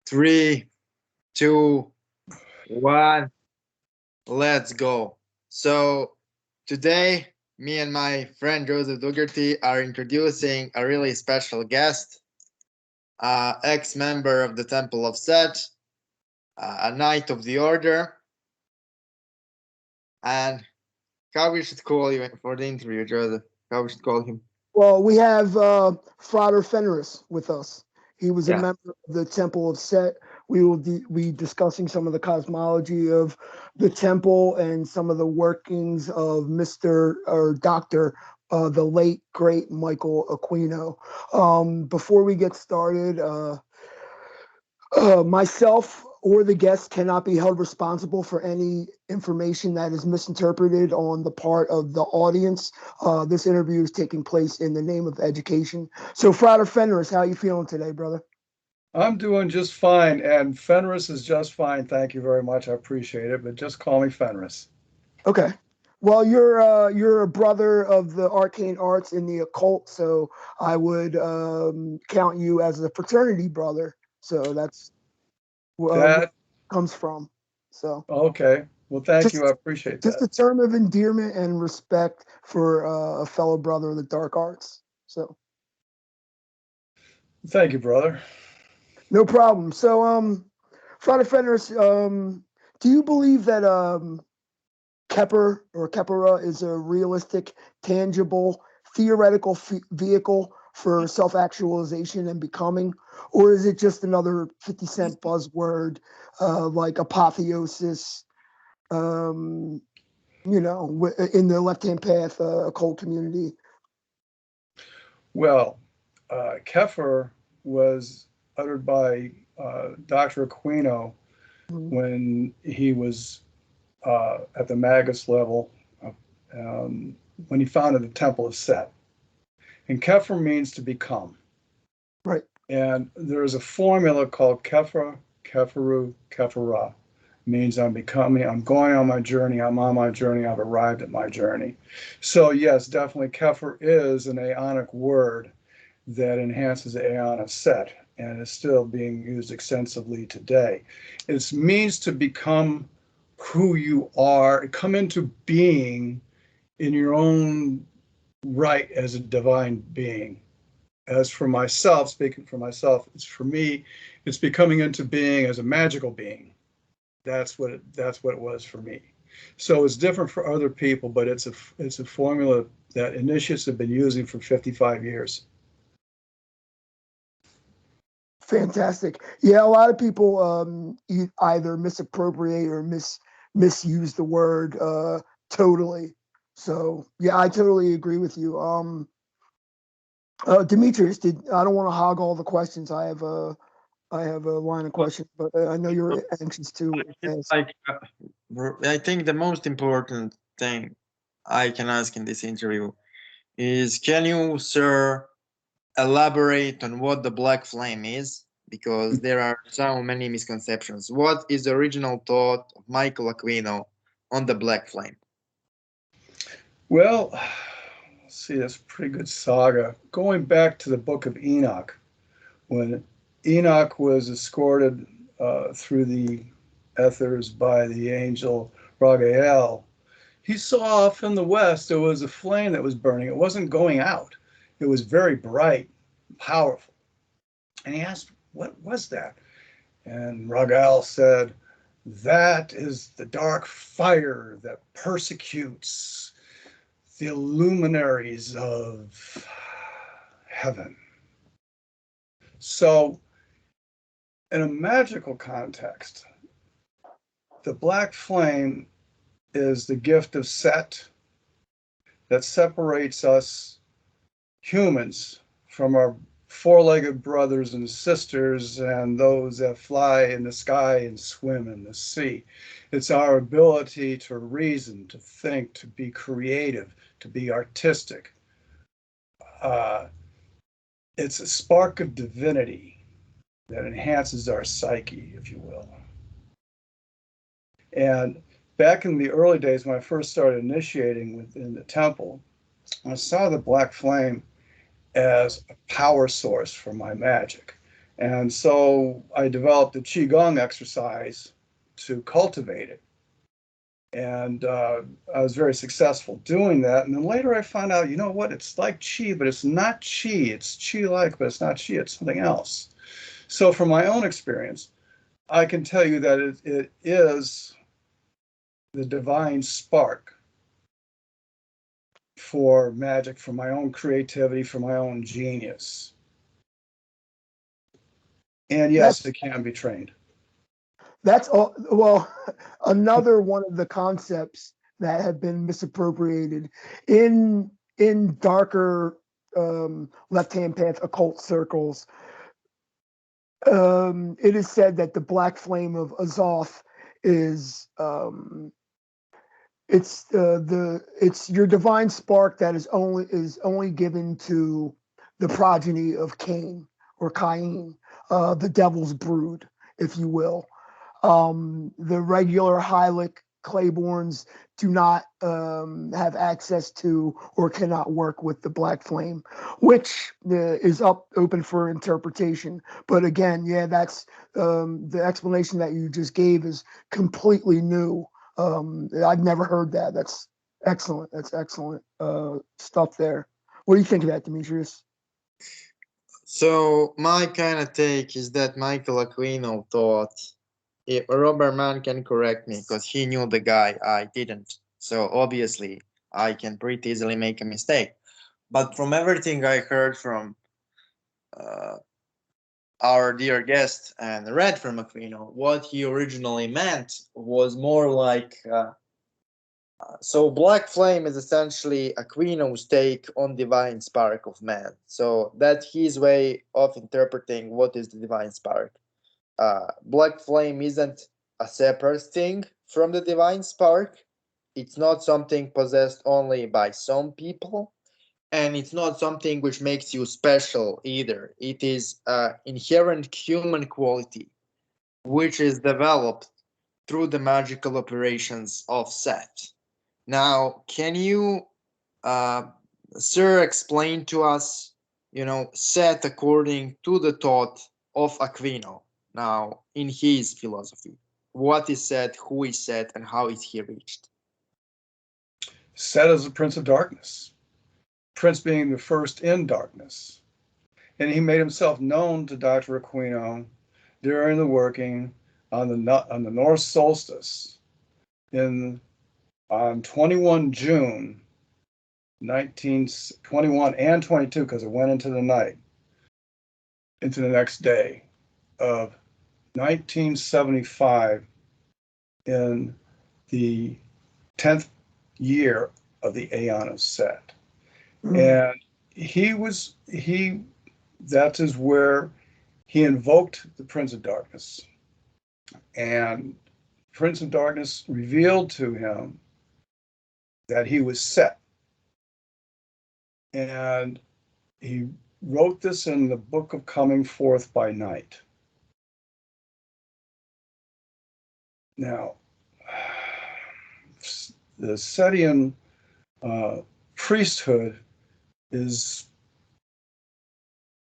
3, 2, 1, let's go. So today, me and my friend Joseph Dougherty are introducing a really special guest, ex-member of the Temple of Seth, a Knight of the Order, and how we should call you for the interview, Joseph? How we should call him? Well, we have Frater Fenris with us. He was a Yeah. member of the Temple of Set. We will be discussing some of the cosmology of the temple and some of the workings of Mr. or Dr. The late, great Michael Aquino. Before we get started, myself or the guest cannot be held responsible for any information that is misinterpreted on the part of the audience. This interview is taking place in the name of education. So, Frater Fenris, how are you feeling today, brother? I'm doing just fine, and Fenris is just fine. Thank you very much. I appreciate it, but just call me Fenris. Okay. Well, you're a brother of the arcane arts and the occult, so I would count you as a fraternity brother. So that's where it comes from. So okay. Well, thank you. I appreciate that. Just a term of endearment and respect for a fellow brother of the dark arts. So thank you, brother. No problem. So, Frater Fenris, do you believe that Kepler or Kepera is a realistic, tangible, theoretical vehicle for self-actualization and becoming, or is it just another 50-cent buzzword like apotheosis? In the left-hand path occult community? Well, Kepler was uttered by Dr. Aquino when he was at the Magus level, when he founded the Temple of Set. And Kepler means to become. Right. And there is a formula called Kepler, Kepheru, Kephera. Means I'm becoming, I'm going on my journey, I'm on my journey, I've arrived at my journey. So yes, definitely Kepler is an Aeonic word that enhances the Aeon of Set and is still being used extensively today. It means to become who you are, come into being in your own right as a divine being. As for myself, speaking for myself, it's for me, it's becoming into being as a magical being. That's what it was for me. So it's different for other people, but it's a formula that initiates have been using for 55 years. Fantastic. Yeah, a lot of people either misappropriate or misuse the word totally. So yeah, I totally agree with you. Demetrius, I don't want to hog all the questions. I have a line of questions, but I know you're anxious to ask. I think the most important thing I can ask in this interview is, can you, sir, elaborate on what the black flame is? Because there are so many misconceptions. What is the original thought of Michael Aquino on the black flame? Well, let's see, that's a pretty good saga. Going back to the book of Enoch, when Enoch was escorted through the ethers by the angel Ragael, he saw off in the west there was a flame that was burning. It wasn't going out. It was very bright, powerful. And he asked, what was that? And Ragael said, that is the dark fire that persecutes the luminaries of heaven. So, in a magical context, the black flame is the gift of Set that separates us humans from our four-legged brothers and sisters and those that fly in the sky and swim in the sea. It's our ability to reason, to think, to be creative, to be artistic. It's a spark of divinity that enhances our psyche, if you will. And back in the early days when I first started initiating within the temple, I saw the black flame as a power source for my magic. And so I developed a Qigong exercise to cultivate it. And I was very successful doing that. And then later I found out, you know what, it's like Qi, but it's not Qi. It's Qi-like, but it's not Qi, it's something else. So from my own experience, I can tell you that it is the divine spark for magic, for my own creativity, for my own genius. And yes, it can be trained. That's all. Well, another one of the concepts that have been misappropriated in darker left-hand path occult circles. It is said that the black flame of Azoth is it's your divine spark that is only given to the progeny of Cain or Cain, the devil's brood, if you will. The regular Hylic Claibornes do not have access to or cannot work with the black flame, which is open for interpretation. But again, yeah, that's the explanation that you just gave is completely new. I've never heard that. That's excellent. That's excellent stuff there. What do you think of that, Demetrius? So my kind of take is that Michael Aquino thought, if Robert Mann can correct me because he knew the guy, I didn't. So obviously I can pretty easily make a mistake. But from everything I heard from uh, our dear guest and read from Aquino, what he originally meant was more like so black flame is essentially Aquino's take on divine spark of man. So that's his way of interpreting what is the divine spark. Black flame isn't a separate thing from the divine spark. It's not something possessed only by some people, and it's not something which makes you special either. It is an inherent human quality which is developed through the magical operations of Seth. Now, can you, uh, sir, explain to us, Seth according to the thought of Aquino? Now, in his philosophy, what is Seth, who is Seth, and how is he reached? Set as the Prince of Darkness, Prince being the first in darkness. And he made himself known to Dr. Aquino during the working on the North Solstice on 21 June 1921 and 22, because it went into the night, into the next day of 1975, in the 10th year of the Aeon of Set. And that is where he invoked the Prince of Darkness. And Prince of Darkness revealed to him that he was Set. And he wrote this in the Book of Coming Forth by Night. Now, the Setian priesthood is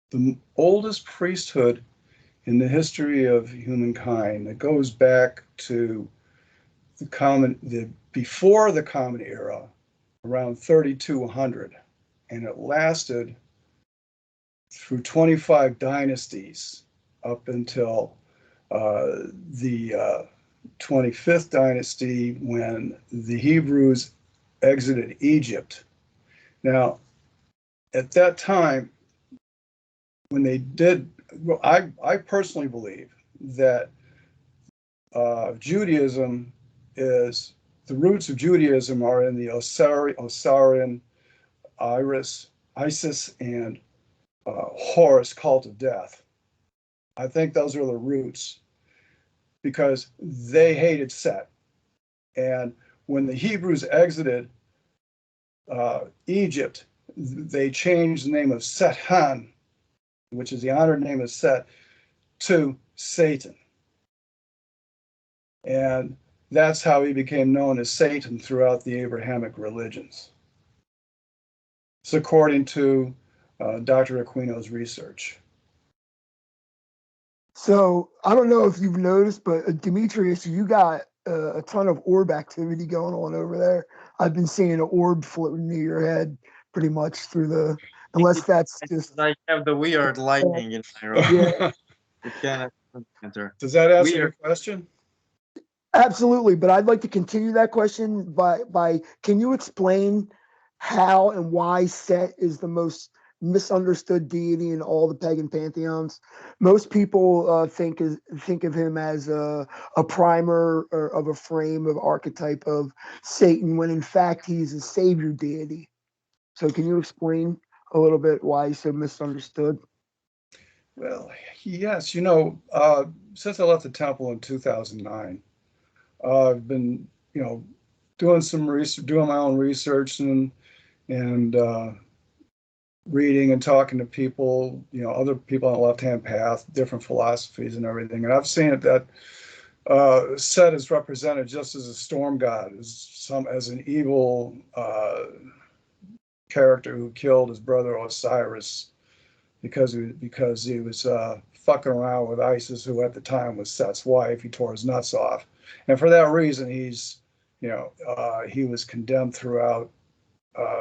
the oldest priesthood in the history of humankind. It goes back to before the Common Era, around 3200, and it lasted through 25 dynasties up until the 25th dynasty, when the Hebrews exited Egypt. Now, at that time, when they did, I personally believe that Judaism is, the roots of Judaism are in the Osirian, Isis, and Horus cult of death. I think those are the roots, because they hated Set. And when the Hebrews exited Egypt, they changed the name of Set-Han, which is the honored name of Set, to Satan. And that's how he became known as Satan throughout the Abrahamic religions. It's according to Dr. Aquino's research. So I don't know if you've noticed, but Demetrius, you got a ton of orb activity going on over there. I've been seeing an orb floating near your head pretty much through the, unless that's just, I have the weird lightning in my room. yeah, It cannot enter. Does that answer Weird. your question? absolutely. But I'd like to continue that question by can you explain how and why Set is the most misunderstood deity in all the pagan pantheons? Most people think of him as a primer or of a frame of archetype of Satan, when in fact he's a savior deity. So can you explain a little bit why he's so misunderstood? Well, yes. Since I left the temple in 2009, I've been, doing some research, doing my own research and reading and talking to people, other people on the left-hand path, different philosophies and everything. And I've seen it that Set is represented just as a storm god, as an evil character who killed his brother Osiris because he was fucking around with Isis, who at the time was Set's wife. He tore his nuts off, and for that reason, he was condemned throughout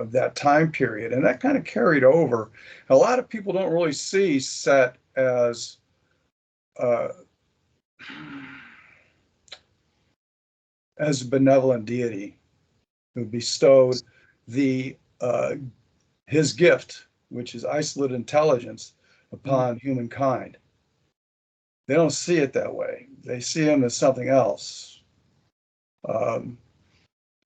that time period, and that kind of carried over. A lot of people don't really see Set uh, as a benevolent deity who bestowed the his gift, which is isolate intelligence, upon humankind. They don't see it that way. They see him as something else.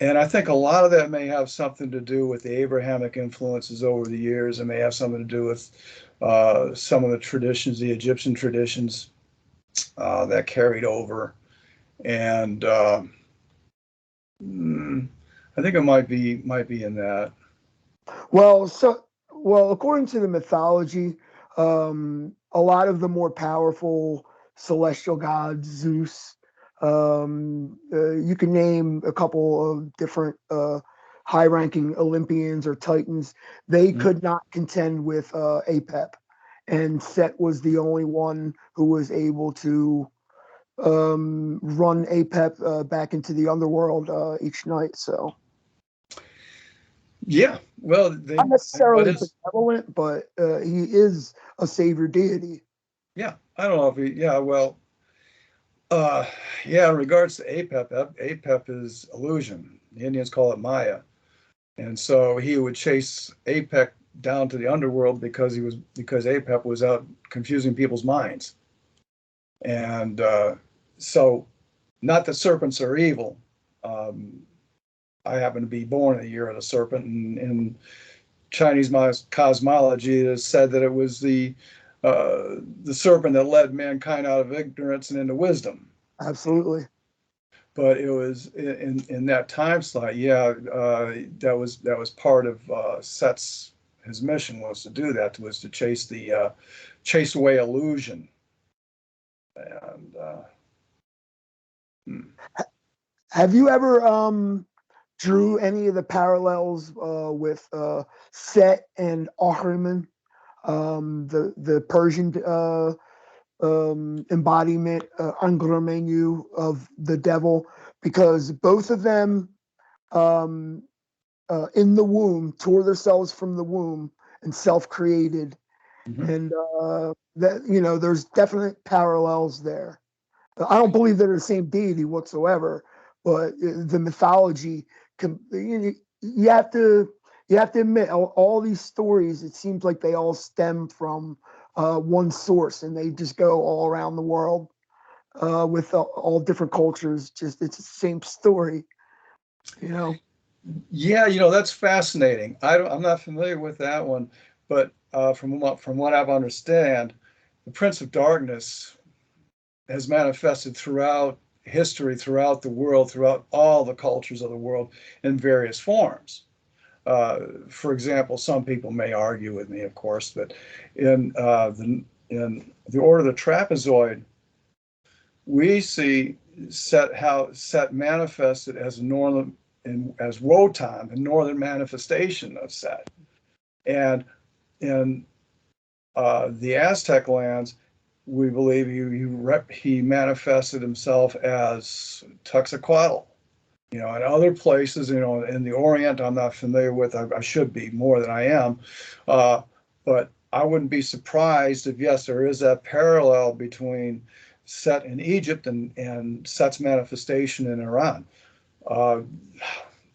And I think a lot of that may have something to do with the Abrahamic influences over the years. It may have something to do with some of the traditions, the Egyptian traditions that carried over. And I think it might be in that. Well, according to the mythology, a lot of the more powerful celestial gods, Zeus, you can name a couple of different high-ranking Olympians or Titans. They could not contend with Apep, and Set was the only one who was able to run Apep back into the underworld each night. So. Yeah, well, Not necessarily benevolent, but he is a savior deity. yeah, I don't know if he, yeah, well, yeah, in regards to Apep is illusion. The Indians call it Maya. And so he would chase Apep down to the underworld because Apep was out confusing people's minds. And so, not that serpents are evil. I happen to be born in the year of the serpent, and in Chinese cosmology, it is said that it was the serpent that led mankind out of ignorance and into wisdom. Absolutely. But it was in that time slot, yeah, that was part of Set's, his mission was to do that, was to chase away illusion. And Have you ever drew any of the parallels with Set and Ahriman, the Persian embodiment, Angramenyu of the devil? Because both of them in the womb tore themselves from the womb and self-created, and that there's definite parallels there. I don't believe they're the same deity whatsoever, but the mythology you have to admit all these stories, it seems like they all stem from one source, and they just go all around the world with all different cultures. Just it's the same story, you know. Yeah, that's fascinating. I'm not familiar with that one, but from what I've understand, the Prince of Darkness has manifested throughout history, throughout the world, throughout all the cultures of the world in various forms. For example, some people may argue with me, of course, but in the Order of the Trapezoid, we see how Set manifested as as Wotan, the northern manifestation of Set, and in the Aztec lands, we believe he manifested himself as Tuxequatl. In other places, in the Orient, I'm not familiar with. I should be more than I am, but I wouldn't be surprised if, yes, there is that parallel between Set in Egypt and Set's manifestation in Iran.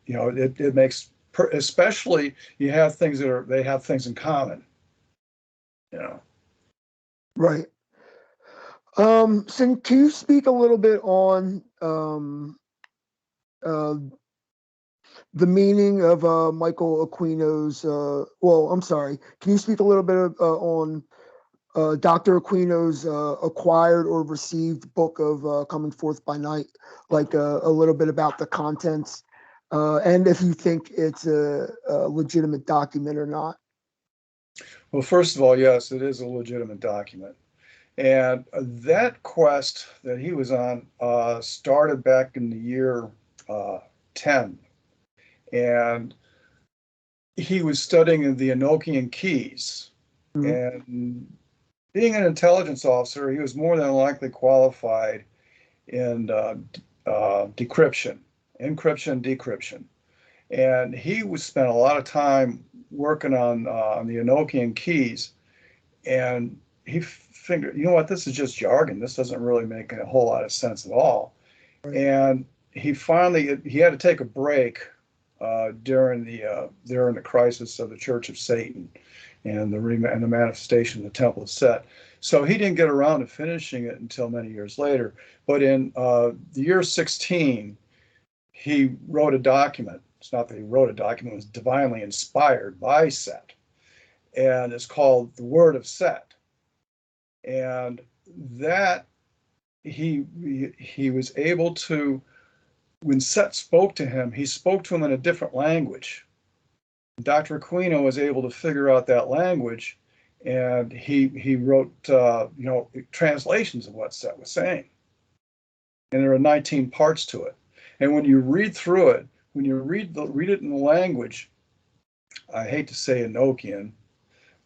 It makes, especially you have things they have things in common. Right. So can you speak a little bit on the meaning of Michael Aquino's? Well, I'm sorry. Can you speak a little bit on Dr. Aquino's acquired or received book of Coming Forth by Night, like a little bit about the contents, and if you think it's a legitimate document or not? Well, first of all, yes, it is a legitimate document. And that quest that he was on started back in the year 10. And he was studying the Enochian keys. Mhm. And being an intelligence officer, he was more than likely qualified in decryption, encryption, decryption. And he was spent a lot of time working on the Enochian keys. And he figured, you know what, this is just jargon. This doesn't really make a whole lot of sense at all. Right. And he had to take a break during the crisis of the Church of Satan and the manifestation of the Temple of Set. So he didn't get around to finishing it until many years later. But in the year 16, he wrote a document. It's not that he wrote a document, it was divinely inspired by Set. And it's called The Word of Set. And that he was able to, when Set spoke to him, he spoke to him in a different language. Dr. Aquino was able to figure out that language, and he wrote translations of what Set was saying. And there are 19 parts to it. And when you read through it, when you read it in the language, I hate to say Enochian,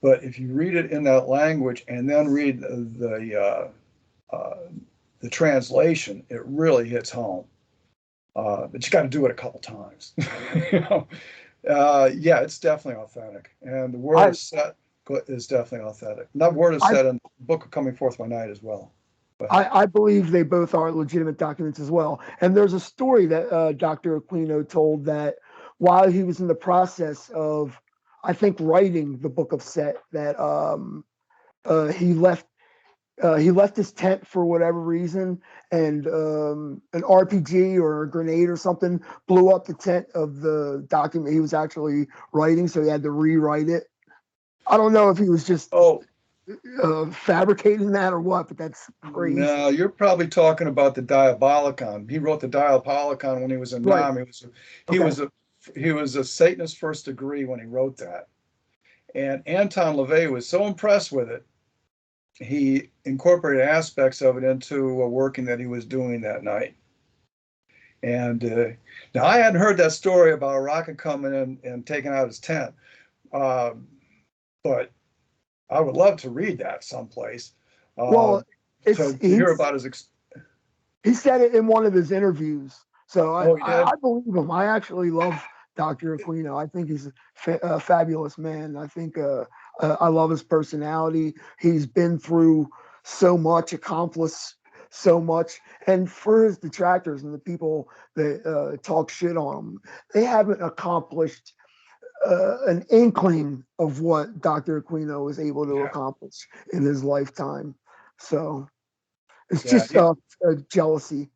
but if you read it in that language and then read the translation, it really hits home. But you got to do it a couple times. Yeah, it's definitely authentic, and the Word of Set is definitely authentic. And that Word of Set in the Book of Coming Forth by Night as well. I believe they both are legitimate documents as well. And there's a story that Dr. Aquino told that while he was in the process of, I think, writing the Book of Set, that he left his tent for whatever reason, and an RPG or a grenade or something blew up the tent of the document he was actually writing, so he had to rewrite it. I don't know if he was just fabricating that or what, but that's crazy. No, you're probably talking about the Diabolicon. He wrote the Diabolicon when he was in Nam. He was a Satanist first degree when he wrote that. And Anton LaVey was so impressed with it, he incorporated aspects of it into a working that he was doing that night. And now I hadn't heard that story about a rocket coming in and taking out his tent, but I would love to read that someplace. Well, to hear about his. He said it in one of his interviews, so I believe him. I actually love Dr. Aquino. I think he's a fabulous man. I think I love his personality. He's been through so much, accomplished so much, and for his detractors and the people that talk shit on him, they haven't accomplished an inkling of what Dr. Aquino was able to accomplish in his lifetime. So it's just jealousy.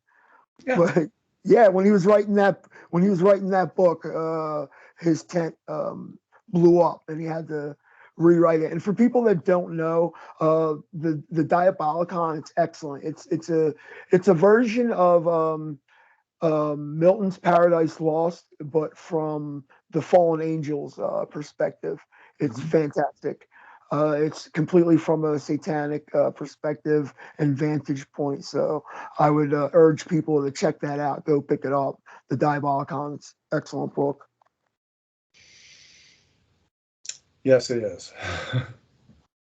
Yeah. But yeah, when he was writing that book, his tent blew up and he had to rewrite it. And for people that don't know, the Diabolicon, it's excellent. It's a version of Milton's Paradise Lost, but from the fallen angels' perspective. It's fantastic. It's completely from a satanic perspective and vantage point. So I would urge people to check that out. Go pick it up. The Diabolicon. It's an excellent book. Yes, it is.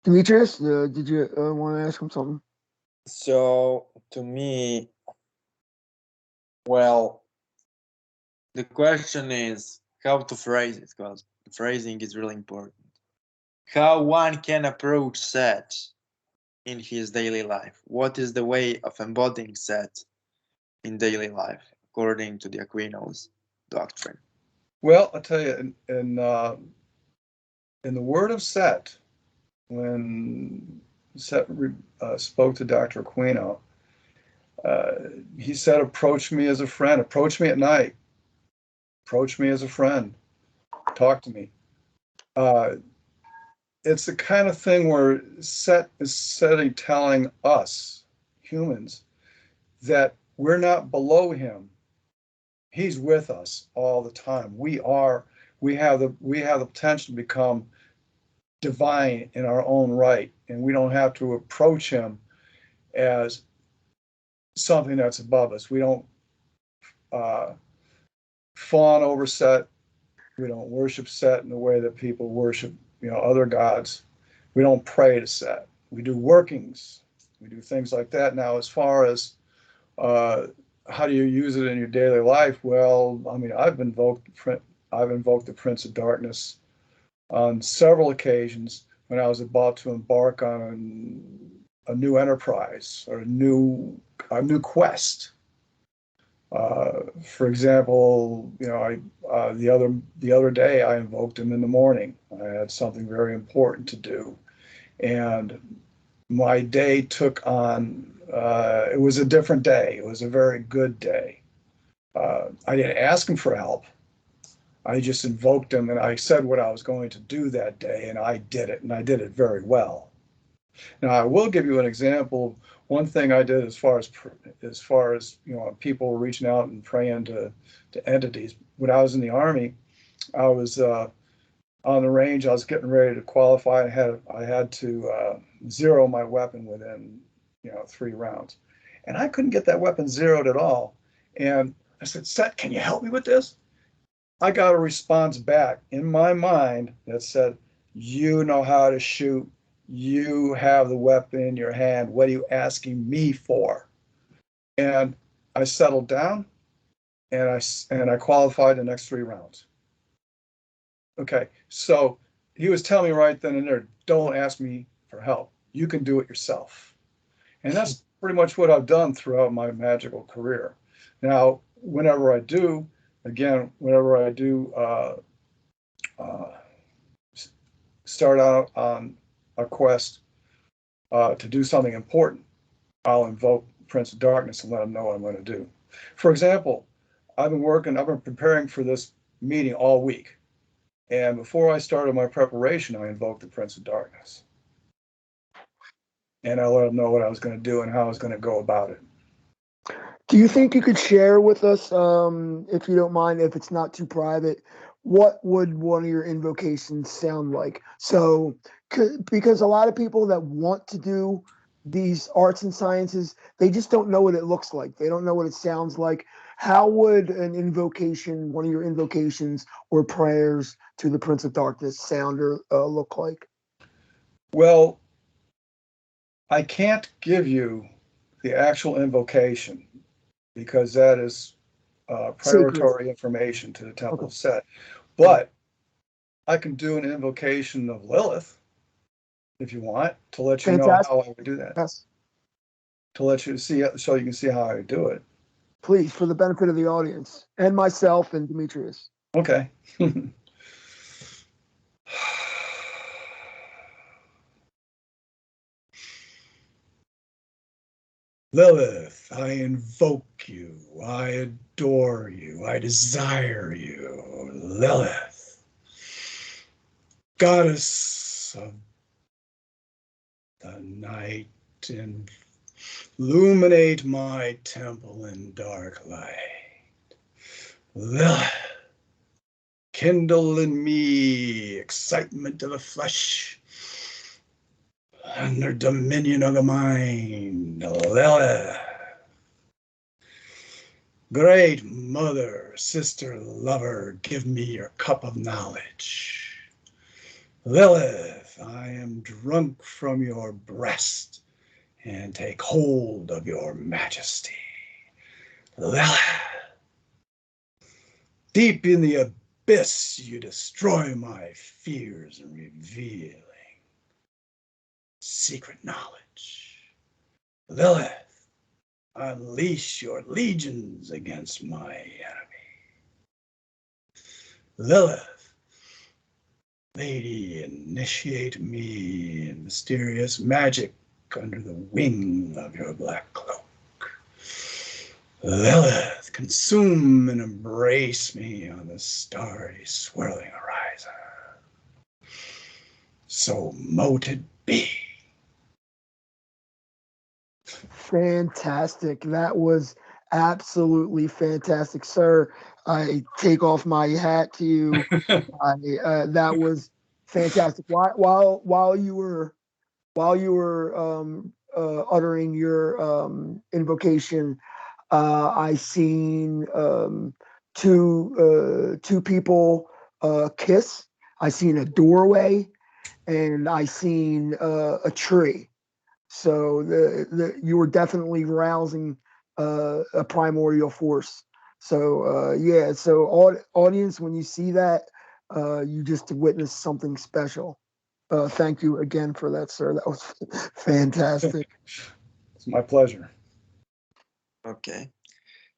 Demetrius, did you want to ask him something? So to me, well, the question is how to phrase it, because the phrasing is really important. How one can approach Seth in his daily life. What is the way of embodying Seth in daily life, according to the Aquino's doctrine? Well, I'll tell you, in the word of Seth, when Seth spoke to Dr. Aquino, he said, approach me as a friend, approach me at night, approach me as a friend, talk to me. It's the kind of thing where Seth is telling us, humans, that we're not below him. He's with us all the time. We have the potential to become divine in our own right, and we don't have to approach him as something that's above us. We don't fawn over Set. We don't worship Set in the way that people worship, other gods. We don't pray to Set. We do workings. We do things like that. Now, as far as how do you use it in your daily life? Well, I mean, I've invoked the Prince of Darkness on several occasions when I was about to embark on a new enterprise or a new quest. For example, the other day I invoked him in the morning. I had something very important to do, and my day took on. It was a different day. It was a very good day. I didn't ask him for help. I just invoked him, and I said what I was going to do that day, and I did it, and I did it very well. Now, I will give you an example. One thing I did as far as people reaching out and praying to entities. When I was in the Army, I was on the range. I was getting ready to qualify. I had to zero my weapon within 3 rounds, and I couldn't get that weapon zeroed at all. And I said, Seth, can you help me with this? I got a response back in my mind that said, you know how to shoot. You have the weapon in your hand. What are you asking me for? And I settled down, and I qualified the next 3 rounds. Okay, so he was telling me right then and there, don't ask me for help. You can do it yourself. And that's pretty much what I've done throughout my magical career. Now, whenever I do start out on a quest to do something important, I'll invoke Prince of Darkness and let him know what I'm going to do. For example, I've been preparing for this meeting all week. And before I started my preparation, I invoked the Prince of Darkness. And I let him know what I was going to do and how I was going to go about it. Do you think you could share with us, if you don't mind, if it's not too private, what would one of your invocations sound like? So, because a lot of people that want to do these arts and sciences, they just don't know what it looks like. They don't know what it sounds like. How would an invocation, one of your invocations or prayers to the Prince of Darkness sound or look like? Well, I can't give you the actual invocation because that is priority information to the Temple of Set. But I can do an invocation of Lilith if you want, to let you know how I would do that. Yes. To let you see, so you can see how I would do it. Please, for the benefit of the audience and myself and Demetrius. Okay. Lilith, I invoke you, I adore you, I desire you. Lilith, goddess of the night, illuminate my temple in dark light. Lilith, kindle in me excitement of the flesh, under dominion of the mind. Lilith, great mother, sister, lover, give me your cup of knowledge. Lilith, I am drunk from your breast, and take hold of your majesty. Lilith. Deep in the abyss, you destroy my fears and revealing secret knowledge. Lilith, unleash your legions against my enemy. Lilith, lady, initiate me in mysterious magic under the wing of your black cloak. Lilith, consume and embrace me on the starry, swirling horizon. So mote it be. Fantastic. That was absolutely fantastic, sir. I take off my hat to you. That was fantastic. While you were uttering your invocation, I seen two people kiss. I seen a doorway, and I seen a tree. So you were definitely rousing a primordial force. So yeah, so audience, when you see that, you just witnessed something special. Thank you again for that, sir. That was fantastic. It's my pleasure. Okay.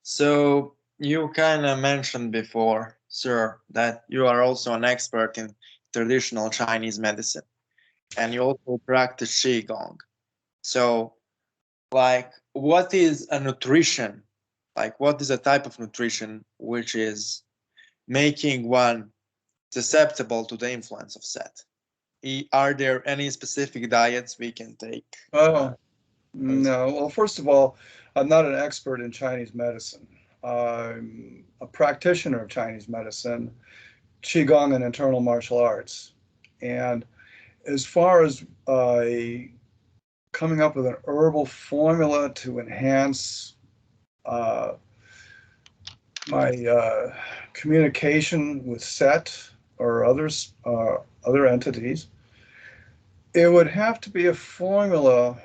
So you kind of mentioned before, sir, that you are also an expert in traditional Chinese medicine, and you also practice Qigong. So, like, what is a nutrition? Like, what is a type of nutrition which is making one susceptible to the influence of Seth? Are there any specific diets we can take? Oh, no. Well, first of all, I'm not an expert in Chinese medicine. I'm a practitioner of Chinese medicine, Qigong and internal martial arts. And as far as coming up with an herbal formula to enhance my communication with Set or others, other entities, it would have to be a formula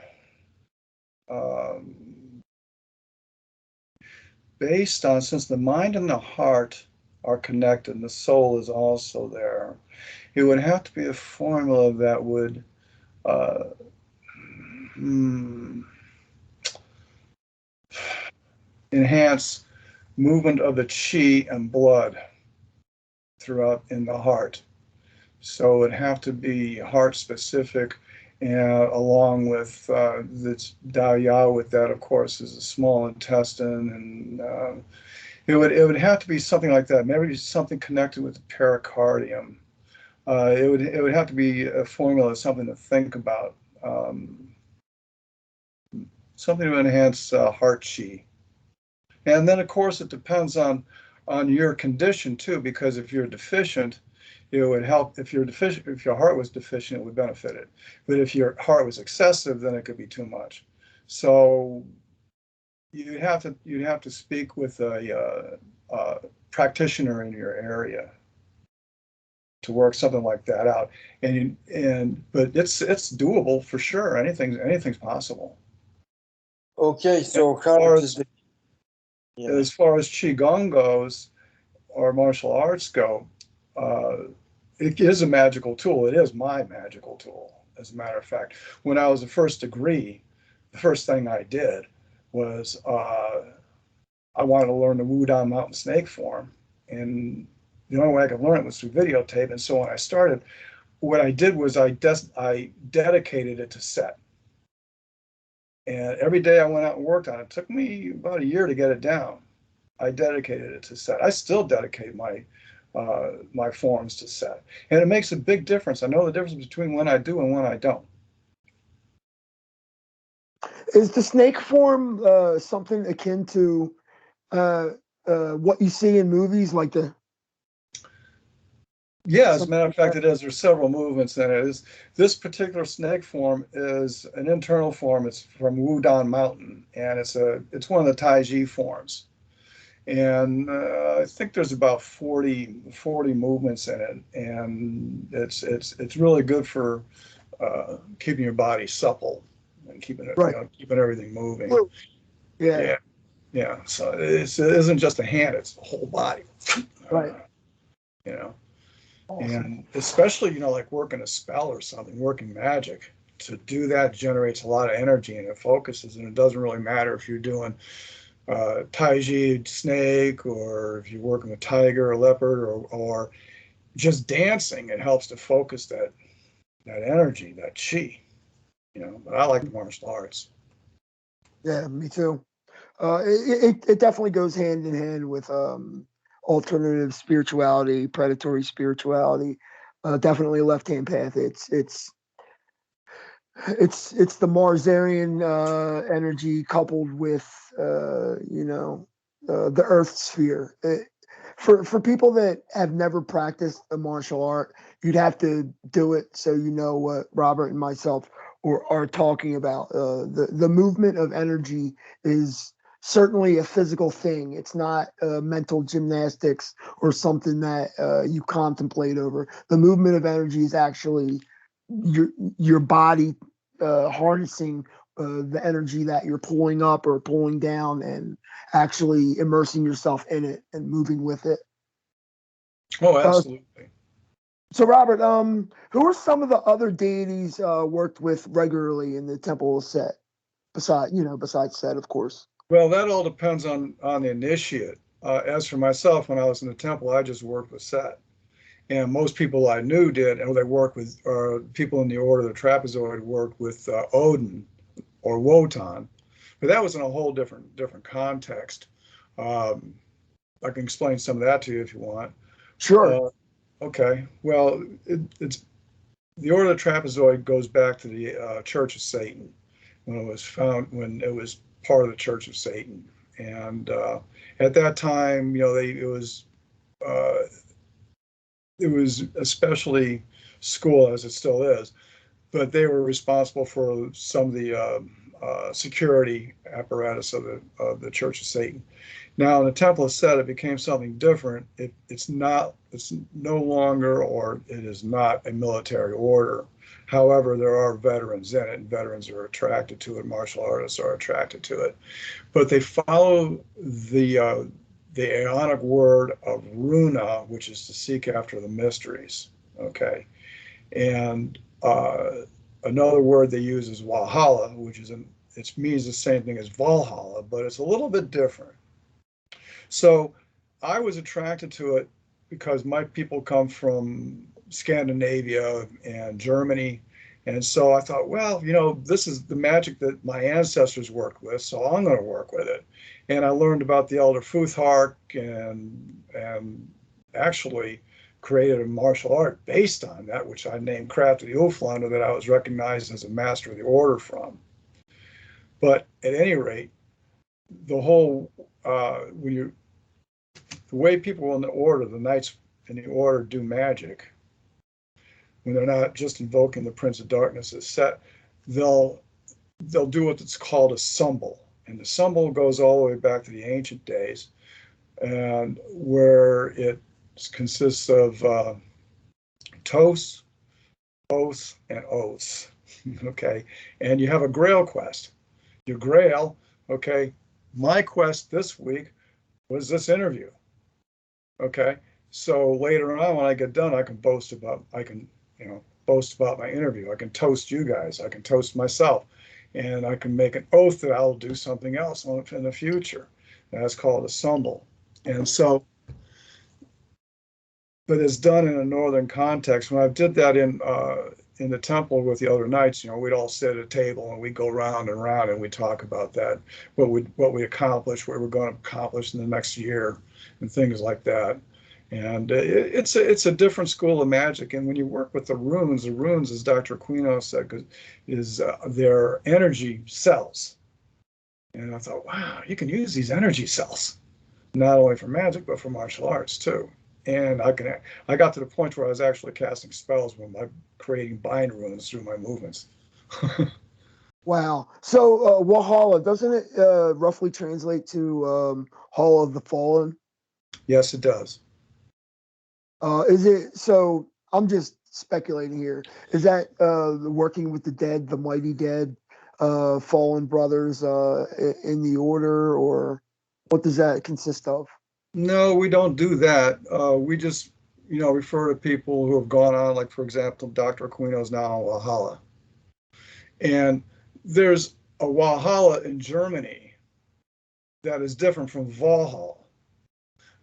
based on, since the mind and the heart are connected and the soul is also there, it would have to be a formula that would enhance movement of the qi and blood throughout in the heart. So it'd have to be heart specific, and along with the Dao Ya, with that, of course, is the small intestine, and it would have to be something like that. Maybe something connected with the pericardium. It would have to be a formula, something to think about, something to enhance heart qi. And then, of course, it depends on your condition too, because if you're deficient, it would help. If you're deficient, if your heart was deficient, it would benefit it. But if your heart was excessive, then it could be too much. So you'd have to speak with a practitioner in your area to work something like that out. But it's doable for sure. Anything's possible. Okay, so how is the As far as Qigong goes, or martial arts go, it is a magical tool. It is my magical tool, as a matter of fact. When I was a first degree, the first thing I did was I wanted to learn the Wudang Mountain Snake form, and the only way I could learn it was through videotape. And so when I started, what I did was I dedicated it to Set. And every day I went out and worked on it. It took me about a year to get it down. I dedicated it to Set. I still dedicate my forms to Set, and it makes a big difference. I know the difference between when I do and when I don't. Is the snake form something akin to what you see in movies, like the? Yeah, as a matter of fact, it is. There's several movements in it. This particular snake form is an internal form. It's from Wudang Mountain, and it's one of the Tai Chi forms. And I think there's about 40 movements in it, and it's really good for keeping your body supple. and keeping it, Right. keeping everything moving. Well, yeah. Yeah, yeah. So it isn't just a hand; it's the whole body. Right. You know, Awesome. and especially like working a spell or something, working magic. To do that generates a lot of energy and it focuses, and it doesn't really matter if you're doing Tai Chi snake, or if you're working with tiger or leopard, or just dancing. It helps to focus that energy, that chi. But I like the martial arts. Yeah, me too. It definitely goes hand in hand with alternative spirituality, predatory spirituality. Definitely a left hand path. It's the Marsarian energy coupled with the Earth sphere. For people that have never practiced a martial art, you'd have to do it so you know what Robert and myself are talking about. The movement of energy is certainly a physical thing. It's not mental gymnastics or something that you contemplate over. The movement of energy is actually your body harnessing the energy that you're pulling up or pulling down and actually immersing yourself in it and moving with it. Oh, absolutely. So Robert, who are some of the other deities worked with regularly in the Temple of Set? Besides Set, of course. Well, that all depends on the initiate. As for myself, when I was in the temple, I just worked with Seth. And most people I knew did, and they worked with people in the Order of the Trapezoid worked with Odin or Wotan, but that was in a whole different context. Um, I can explain some of that to you if you want. Sure. Okay. Well, it's the Order of the Trapezoid goes back to the Church of Satan when it was part of the Church of Satan, and at that time, uh, it was especially school, as it still is, but they were responsible for some of the security apparatus of the Church of Satan. Now, in the Temple of Set, it became something different. It's no longer, or it is not a military order. However, there are veterans in it, and veterans are attracted to it. Martial artists are attracted to it, but they follow the Aeonic word of Runa, which is to seek after the mysteries. Okay, and another word they use is Valhalla, which it means the same thing as Valhalla, but it's a little bit different. So I was attracted to it because my people come from Scandinavia and Germany. And so I thought, well, this is the magic that my ancestors worked with, so I'm going to work with it. And I learned about the Elder Futhark and actually created a martial art based on that, which I named Crafty Ulflander, that I was recognized as a master of the order from. But at any rate, the whole the way people in the order, the knights in the order, do magic, when they're not just invoking the Prince of Darkness as Set, they'll do what's called a sumbel, and the sumbel goes all the way back to the ancient days, and where it consists of toast, oath, and oaths. Okay, and you have a Grail quest. Your Grail, okay. My quest this week was this interview. Okay, so later on when I get done, I can boast about my interview. I can toast you guys. I can toast myself, and I can make an oath that I'll do something else in the future. That's called a sumbel. And so, but it's done in a northern context. When I did that in the temple with the other knights, we'd all sit at a table and we'd go round and round and we'd talk about that, what we accomplished, what we're going to accomplish in the next year, and things like that. And it's a different school of magic. And when you work with the runes, as Dr. Aquino said, is their energy cells. And I thought, wow, you can use these energy cells not only for magic but for martial arts too. And I got to the point where I was actually casting spells when I'm creating bind runes through my movements. Wow. So Valhalla, doesn't it roughly translate to Hall of the Fallen? Yes, it does. Is it so? I'm just speculating here. Is that working with the dead, the mighty dead, fallen brothers in the order, or what does that consist of? No, we don't do that. We just, refer to people who have gone on, like, for example, Dr. Aquino is now on Valhalla. And there's a Valhalla in Germany that is different from Valhalla.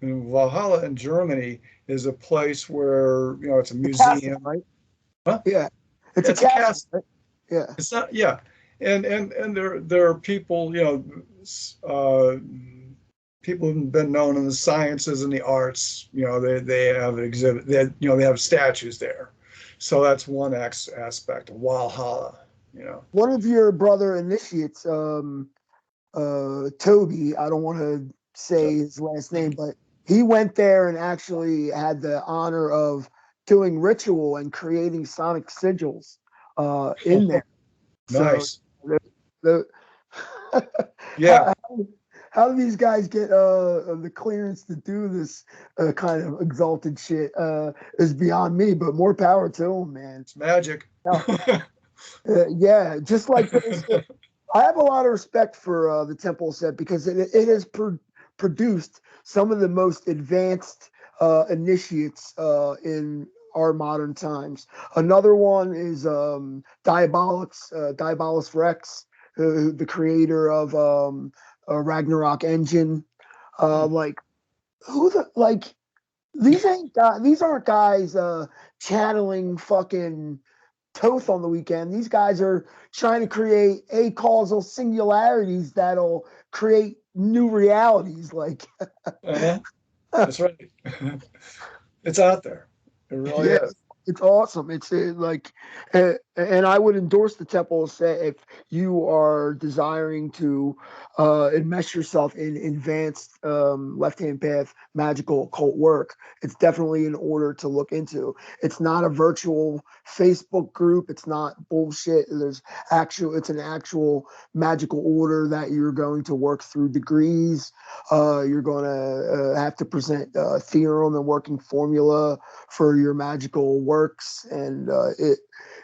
And Valhalla in Germany is a place where, it's a museum. Castle, right? Huh? Yeah. It's a castle. Right? Yeah. It's not, yeah. And there are people, people who've been known in the sciences and the arts, they have an exhibit, they have statues there. So that's one aspect of Valhalla, One of your brother initiates, Toby, I don't want to say his last name, but he went there and actually had the honor of doing ritual and creating sonic sigils in there. Nice. So the Yeah. how do these guys get the clearance to do this kind of exalted shit is beyond me, but more power to them, man. It's magic. Yeah, just like this. I have a lot of respect for the temple set because it has produced some of the most advanced initiates in our modern times. Another one is Diabolus Rex, the creator of Ragnarok Engine. Like these aren't guys channeling fucking Toth on the weekend. These guys are trying to create acausal singularities that'll create new realities. Like, That's right. It's out there. It really yeah, is. it's awesome. It's and I would endorse the temple set if you are desiring to enmesh yourself in advanced left-hand path magical occult work. It's definitely an order to look into. It's not a virtual Facebook group. It's not bullshit. It's an actual magical order that you're going to work through degrees. You're going to have to present theorem and working formula for your magical works, and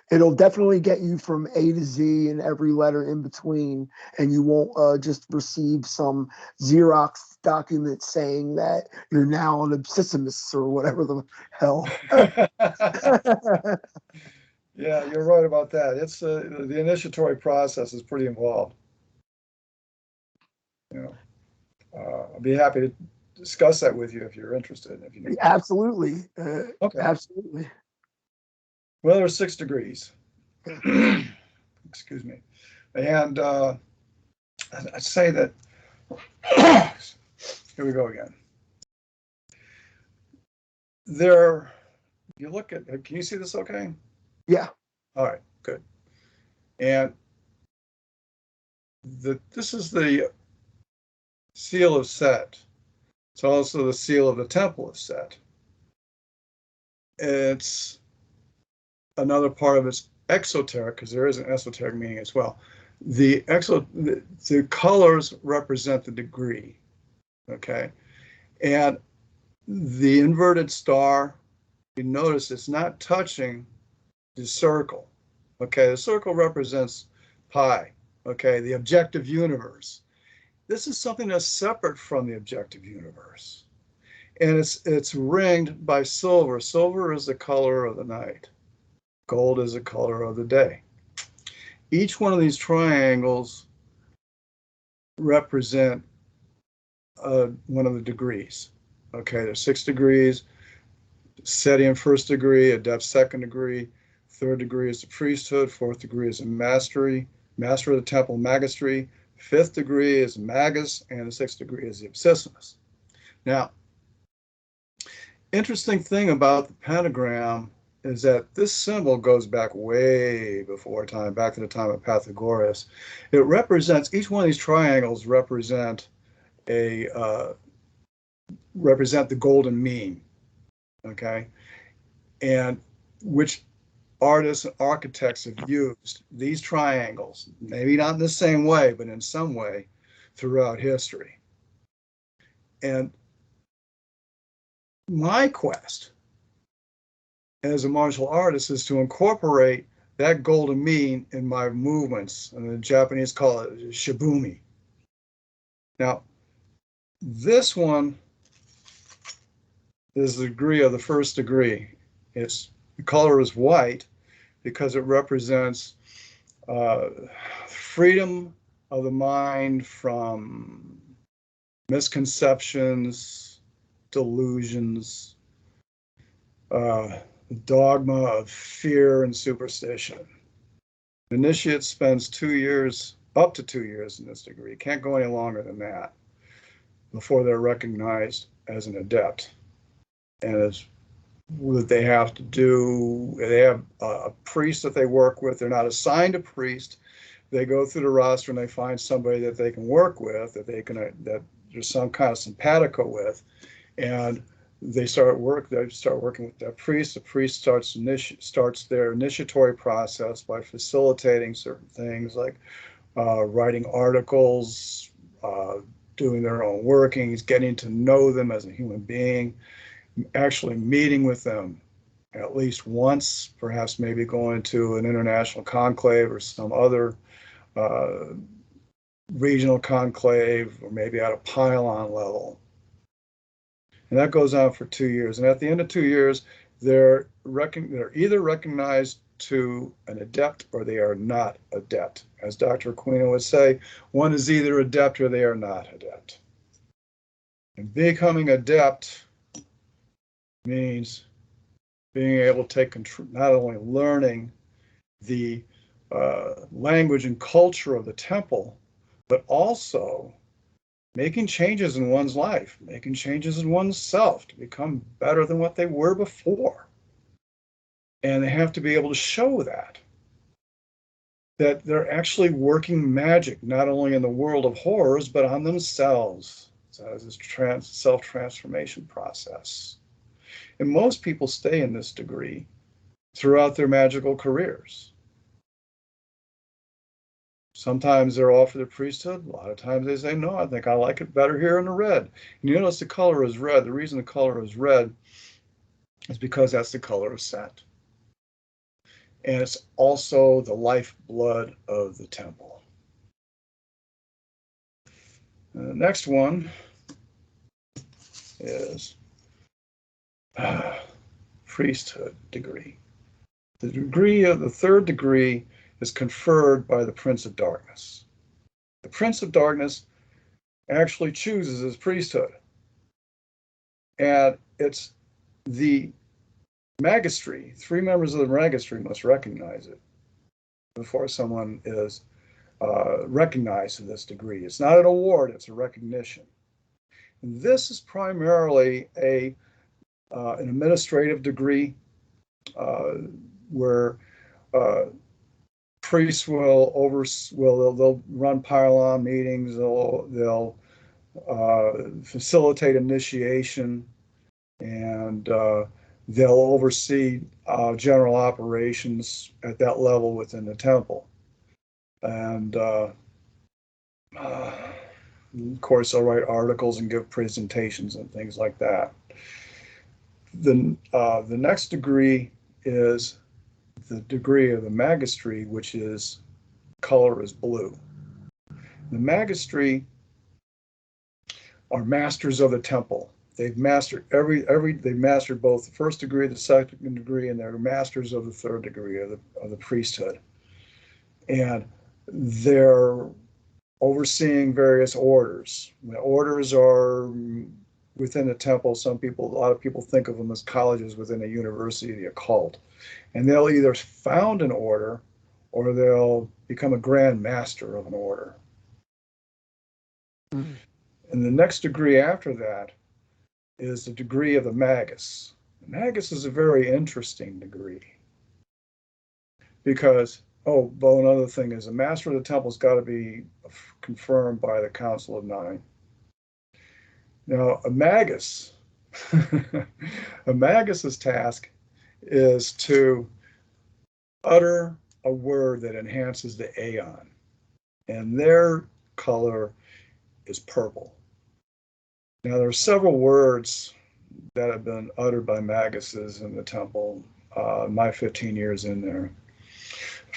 it'll definitely get you from A to Z and every letter in between, and you won't just receive some Xerox document saying that you're now an abscissimist or whatever the hell. Yeah, you're right about that. It's the initiatory process is pretty involved. I'll be happy to discuss that with you if you're interested. If you need. Absolutely. Okay. Absolutely. Well, there are 6 degrees. Excuse me. And I'd say that, here we go again. You look at, can you see this okay? Yeah. All right, good. And this is the seal of Set. It's also the seal of the Temple of Set. It's another part of its exoteric, because there is an esoteric meaning as well. The colors represent the degree, okay? And the inverted star, you notice it's not touching the circle, okay? The circle represents pi, okay? The objective universe. This is something that's separate from the objective universe. And it's ringed by silver. Silver is the color of the night. Gold is the color of the day. Each one of these triangles represent one of the degrees. Okay, there's 6 degrees. Setian first degree, adept second degree, third degree is the priesthood, fourth degree is the mastery, master of the temple magistry, fifth degree is magus, and the 6th degree is the abscissimist. Now, interesting thing about the pentagram is that this symbol goes back way before time, back to the time of Pythagoras. It represents, each one of these triangles represent the golden mean, okay? And which artists and architects have used these triangles, maybe not in the same way, but in some way throughout history. And my quest as a martial artist is to incorporate that golden mean in my movements, and the Japanese call it Shibumi. Now, this one is the degree of the first degree. The color is white because it represents freedom of the mind from misconceptions, delusions, dogma of fear and superstition. The initiate spends 2 years, up to 2 years in this degree, can't go any longer than that, before they're recognized as an adept. And it's what they have to do. They have a priest that they work with. They're not assigned a priest. They go through the roster and they find somebody that they can work with, that there's some kind of simpatico with, and they start working with that priest. The priest starts their initiatory process by facilitating certain things like writing articles, doing their own workings, getting to know them as a human being, actually meeting with them at least once, perhaps maybe going to an international conclave or some other regional conclave, or maybe at a pylon level. And that goes on for 2 years. And at the end of 2 years, they're either recognized to an adept or they are not adept. As Dr. Aquino would say, one is either adept or they are not adept. And becoming adept means being able to take control, not only learning the language and culture of the temple, but also making changes in one's life, making changes in one's self to become better than what they were before. And they have to be able to show that they're actually working magic, not only in the world of horrors, but on themselves. So it's this self-transformation process. And most people stay in this degree throughout their magical careers. Sometimes they're offered the priesthood. A lot of times they say, no, I think I like it better here in the red. And you notice the color is red. The reason the color is red is because that's the color of Seth. And it's also the lifeblood of the temple. And the next one is Priesthood Degree. The degree of the third degree is conferred by the Prince of Darkness. The Prince of Darkness actually chooses his priesthood. And it's the magistry, 3 members of the magistry must recognize it before someone is recognized in this degree. It's not an award, it's a recognition. And this is primarily an administrative degree where priests they'll run pylon meetings, they'll facilitate initiation, and they'll oversee general operations at that level within the temple. And of course, they'll write articles and give presentations and things like that. The next degree is the degree of the magistry, which is color is blue. The magistry are masters of the temple. They've mastered they've mastered both the first degree, the second degree, and they're masters of the third degree of the priesthood. And they're overseeing various orders. The orders are within the temple. A lot of people think of them as colleges within a university, the occult. And they'll either found an order or they'll become a grand master of an order. Mm-hmm. And the next degree after that is the degree of the magus. The magus is a very interesting degree because, another thing is a master of the temple's got to be confirmed by the Council of Nine. Now, a magus's task is to utter a word that enhances the aeon, and their color is purple. Now, there are several words that have been uttered by maguses in the temple, my 15 years in there.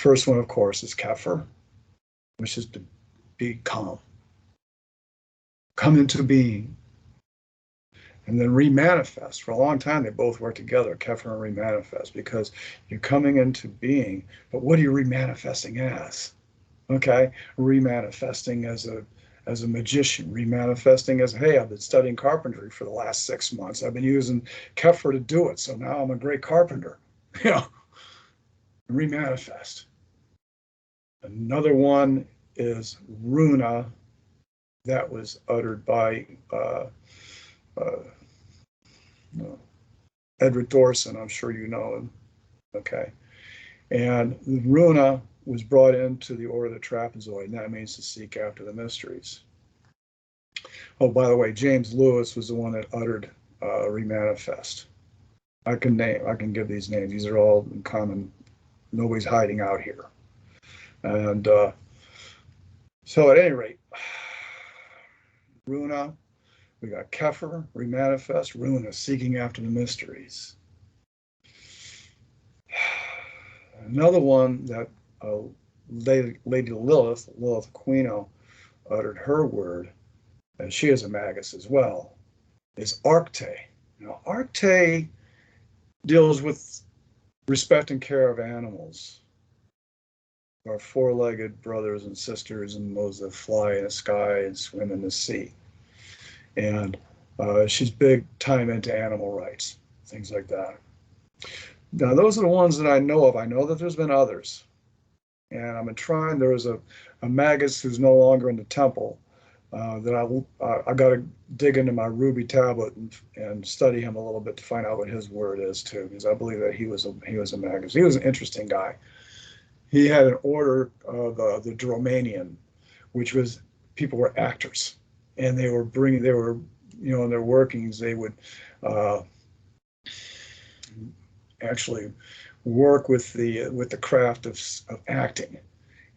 First one, of course, is Kepher, which is to become, come into being, and then remanifest. For a long time, they both work together, Kepher and remanifest, because you're coming into being, but what are you remanifesting as? Okay, remanifesting as a magician, remanifesting as, hey, I've been studying carpentry for the last 6 months. I've been using Kepher to do it, so now I'm a great carpenter. You know, remanifest. Another one is Runa, that was uttered by Edward Dorson. I'm sure you know him. Okay, and Runa was brought into the order of the trapezoid, and that means to seek after the mysteries. Oh, by the way, James Lewis was the one that uttered remanifest. I can give these names. These are all in common. Nobody's hiding out here. And so at any rate, Runa, we got Kepher, remanifest, Runa, seeking after the mysteries. Another one that Lady Lilith Aquino, uttered her word, and she is a magus as well, is Arcte. Now, Arcte deals with respect and care of animals, our four-legged brothers and sisters, and those that fly in the sky and swim in the sea. And she's big time into animal rights, things like that. Now, those are the ones that I know of. I know that there's been others. And I'm trying, there was a magus who's no longer in the temple that I got to dig into my ruby tablet and study him a little bit to find out what his word is too, because I believe that he was a magus. He was an interesting guy. He had an order of the Dromanian, which was people were actors, and they were in their workings, they would actually work with the craft of acting,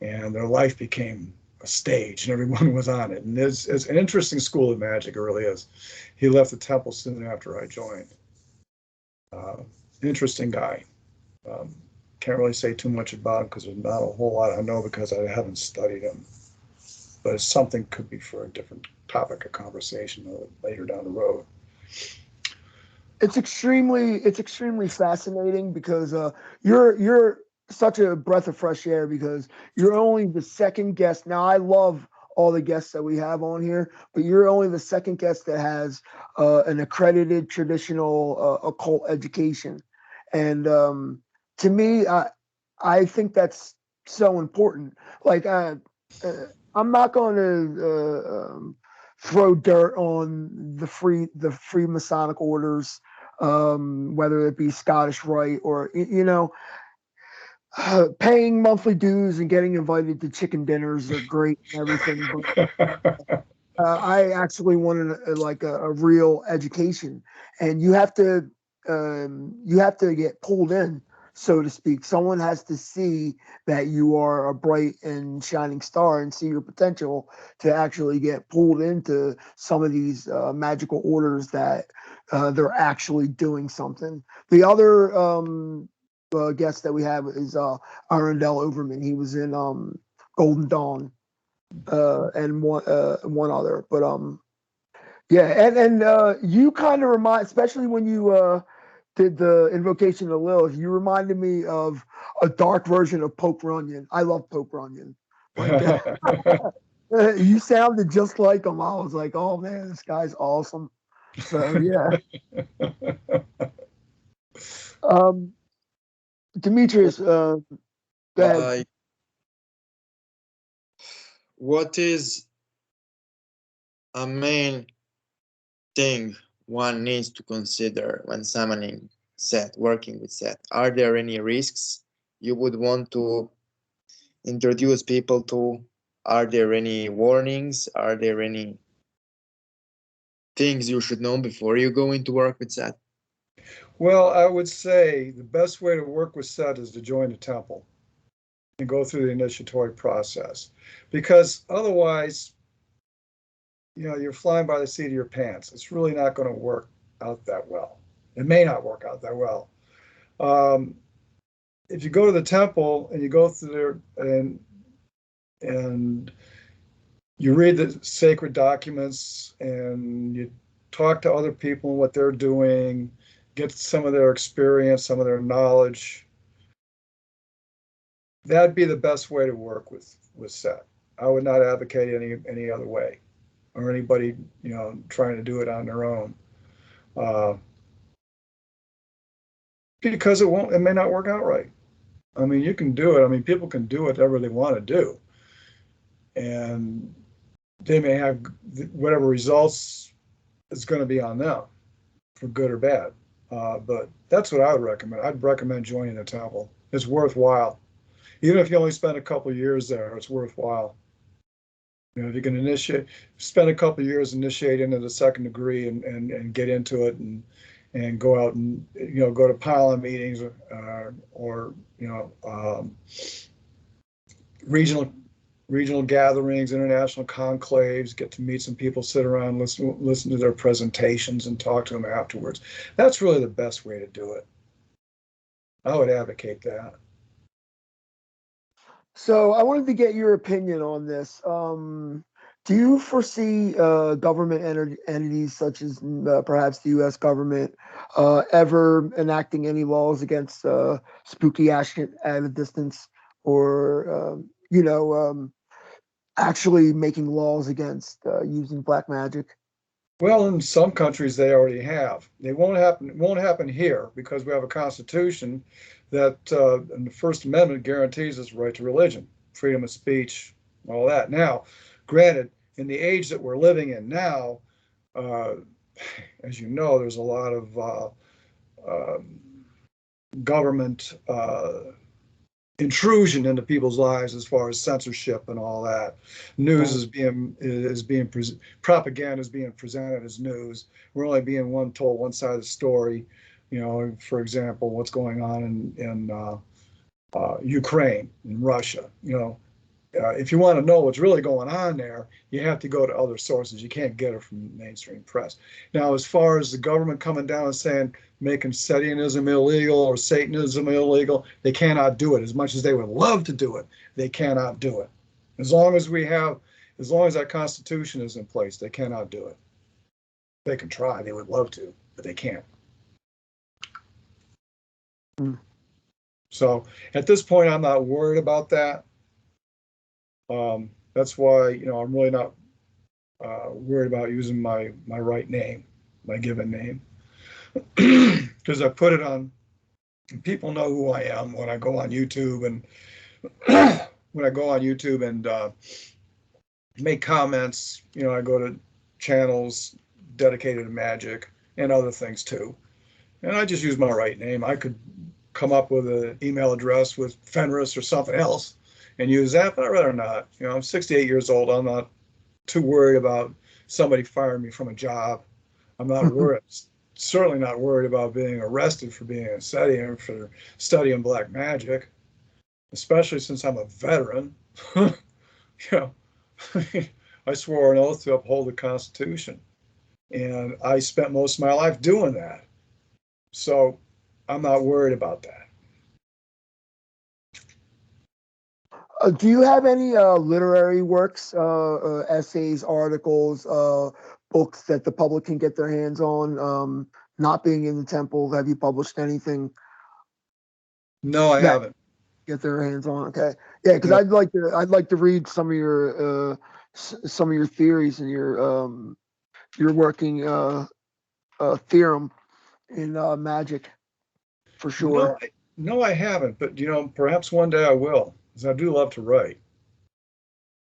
and their life became a stage, and everyone was on it. And it's an interesting school of magic, it really is. He left the temple soon after I joined. Interesting guy. Can't really say too much about him because there's not a whole lot I know because I haven't studied him. But something could be for a different topic of conversation later down the road. It's extremely fascinating because you're such a breath of fresh air because you're only the second guest. Now I love all the guests that we have on here, but you're only the second guest that has an accredited traditional occult education, and to me, I think that's so important. Like I'm not going to throw dirt on the free Masonic orders, whether it be Scottish Rite or paying monthly dues and getting invited to chicken dinners are great and everything, but I actually wanted a real education, and you have to get pulled in, so to speak. Someone has to see that you are a bright and shining star and see your potential to actually get pulled into some of these magical orders that they're actually doing something. The other guest that we have is Arundel Overman. He was in Golden Dawn. And one other, but yeah, and you kind of remind, especially when you did the Invocation of Lilith, you reminded me of a dark version of Pope Runyon. I love Pope Runyon. Like you sounded just like him. I was like, oh man, this guy's awesome. So yeah. Demetrius, go ahead. What is a main thing one needs to consider when summoning Seth, working with Seth? Are there any risks you would want to introduce people to? Are there any warnings? Are there any things you should know before you go into work with Seth? Well, I would say the best way to work with Seth is to join the temple and go through the initiatory process, because otherwise, you're flying by the seat of your pants. It's really not going to work out that well. It may not work out that well. if you go to the temple and you go through there and you read the sacred documents and you talk to other people and what they're doing, get some of their experience, some of their knowledge, that'd be the best way to work with Seth. I would not advocate any other way, or anybody trying to do it on their own, because it may not work out right. I mean, you can do it. I mean, people can do whatever they want to do, and they may have whatever results is going to be on them, for good or bad. But that's what I would recommend. I'd recommend joining the temple. It's worthwhile. Even if you only spend a couple of years there, it's worthwhile. If you can spend a couple of years, initiate into the second degree and get into it and go out and go to pylon meetings or regional gatherings, international conclaves, get to meet some people, sit around, listen to their presentations and talk to them afterwards. That's really the best way to do it. I would advocate that. So I wanted to get your opinion on this. Do you foresee government entities such as perhaps the U.S. government ever enacting any laws against spooky action at a distance, or actually making laws against using black magic? Well, in some countries they already have. It won't happen here because we have a constitution that and the First Amendment guarantees us right to religion, freedom of speech, all that. Now, granted, in the age that we're living in now, uh, as you know, there's a lot of government intrusion into people's lives as far as censorship and all that. News propaganda is being presented as news. We're only being told one side of the story. For example, what's going on in Ukraine, in Russia. If you want to know what's really going on there, you have to go to other sources. You can't get it from the mainstream press. Now, as far as the government coming down and saying, making Satanism illegal or Satanism illegal, they cannot do it. As much as they would love to do it, they cannot do it. As long as that Constitution is in place, they cannot do it. They can try, they would love to, but they can't. Mm. So at this point, I'm not worried about that. That's why, I'm really not worried about using my right name, my given name, because I put it on. People know who I am when I go on YouTube and make comments. I go to channels dedicated to magic and other things too, and I just use my right name. I could come up with an email address with Fenris or something else and use that, but I'd rather not. I'm 68 years old. I'm not too worried about somebody firing me from a job. I'm not worried. Certainly not worried about being arrested for being a Setian for studying black magic, especially since I'm a veteran. I swore an oath to uphold the Constitution, and I spent most of my life doing that. So I'm not worried about that. Do you have any literary works, essays, articles, books that the public can get their hands on? Not being in the temple, have you published anything? No, I haven't. Get their hands on. Okay, yeah, because No. I'd like to read some of your theories and your working theorem in magic, for sure. No, I haven't. But perhaps one day I will, because I do love to write.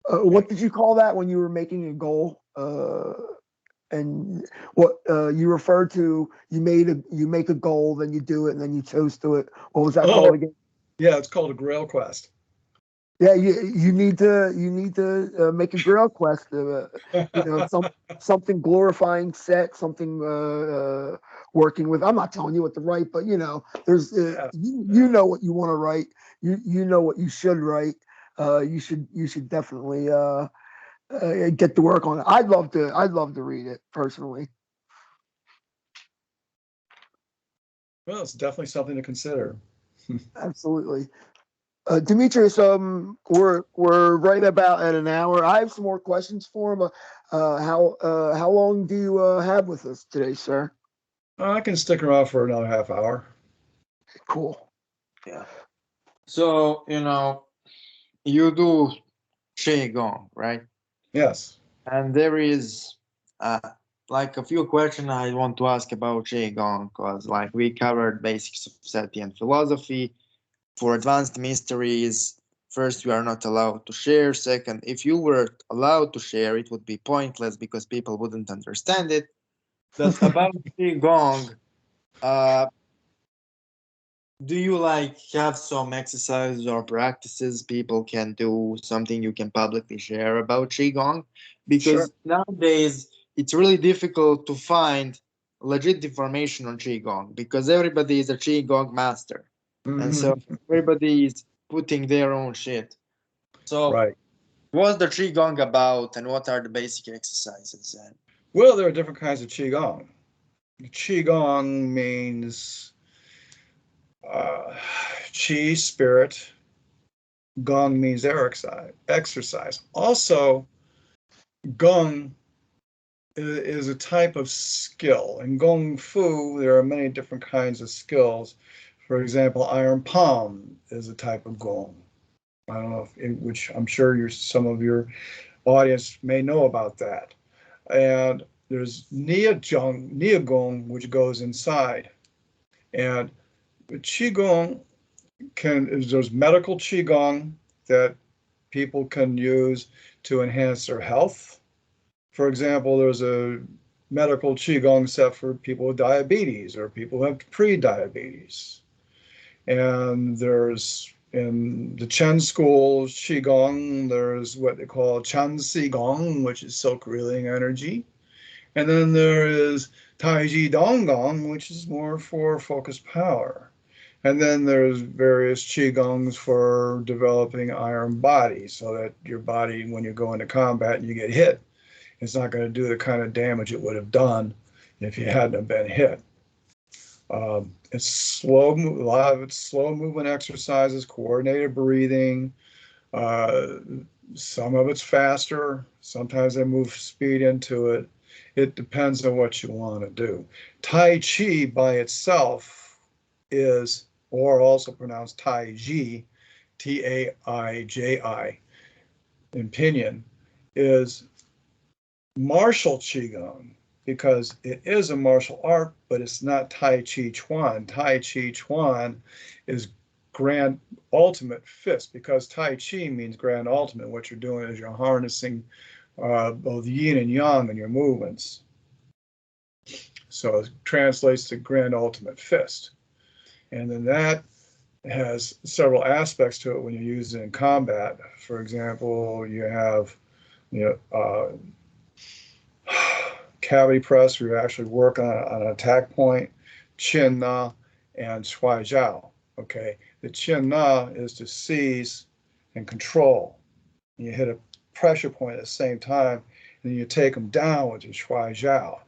What did you call that when you were making a goal? And what you referred to, you make a goal, then you do it, and then you toast to it. What was that called again? Yeah, it's called a Grail Quest. Yeah, you need to make a Grail Quest. Something glorifying Set, something working with. I'm not telling you what to write, but there's you know what you want to write. You know what you should write. You should definitely get to work on it. I'd love to read it personally. Well, it's definitely something to consider. Absolutely. Demetrius, we're right about at an hour. I have some more questions for him. How long do you have with us today, sir? I can stick around for another half hour. Cool. Yeah. So, you do Qigong, right? Yes. And there is like a few questions I want to ask about Qigong, because like we covered basics of Sethian philosophy. For advanced mysteries, first, we are not allowed to share. Second, if you were allowed to share, it would be pointless because people wouldn't understand it. But about Qigong, uh, do you like have some exercises or practices people can do, something you can publicly share about Qigong? Sure. Because nowadays it's really difficult to find legit information on Qigong because everybody is a Qigong master. And so Mhm. everybody is putting their own shit. So Right. what's the Qigong about and what are the basic exercises? And Well, there are different kinds of Qigong. Qigong means Qi, spirit. Gong means exercise. Also, Gong is a type of skill. In Gong Fu, there are many different kinds of skills. For example, iron palm is a type of Gong. I don't know which I'm sure some of your audience may know about that. And there's Gong, which goes inside. And Qigong there's medical Qigong that people can use to enhance their health. For example, there's a medical Qigong set for people with diabetes or people who have pre-diabetes. And there's in the Chen school Qigong, there's what they call Chan Gong, which is silk reeling energy. And then there is Tai Chi Gong, which is more for focused power. And then there's various Qigongs for developing iron body so that your body, when you go into combat and you get hit, it's not going to do the kind of damage it would have done if you hadn't been hit. It's slow, a lot of it's slow movement exercises, coordinated breathing. Uh, some of it's faster. Sometimes they move speed into it. It depends on what you want to do. Tai Chi by itself is, or also pronounced Tai Chi, Taiji, in pinyin, is martial Qigong because it is a martial art, but it's not Tai Chi Chuan. Tai Chi Chuan is grand ultimate fist because Tai Chi means grand ultimate. What you're doing is you're harnessing both yin and yang in your movements. So it translates to grand ultimate fist. And then that has several aspects to it when you use it in combat. For example, you have cavity press, where you actually work on an attack point, Qin Na, and Shuai Jiao. Okay, the Qin Na is to seize and control. And you hit a pressure point at the same time, and then you take them down with the Shuai Jiao.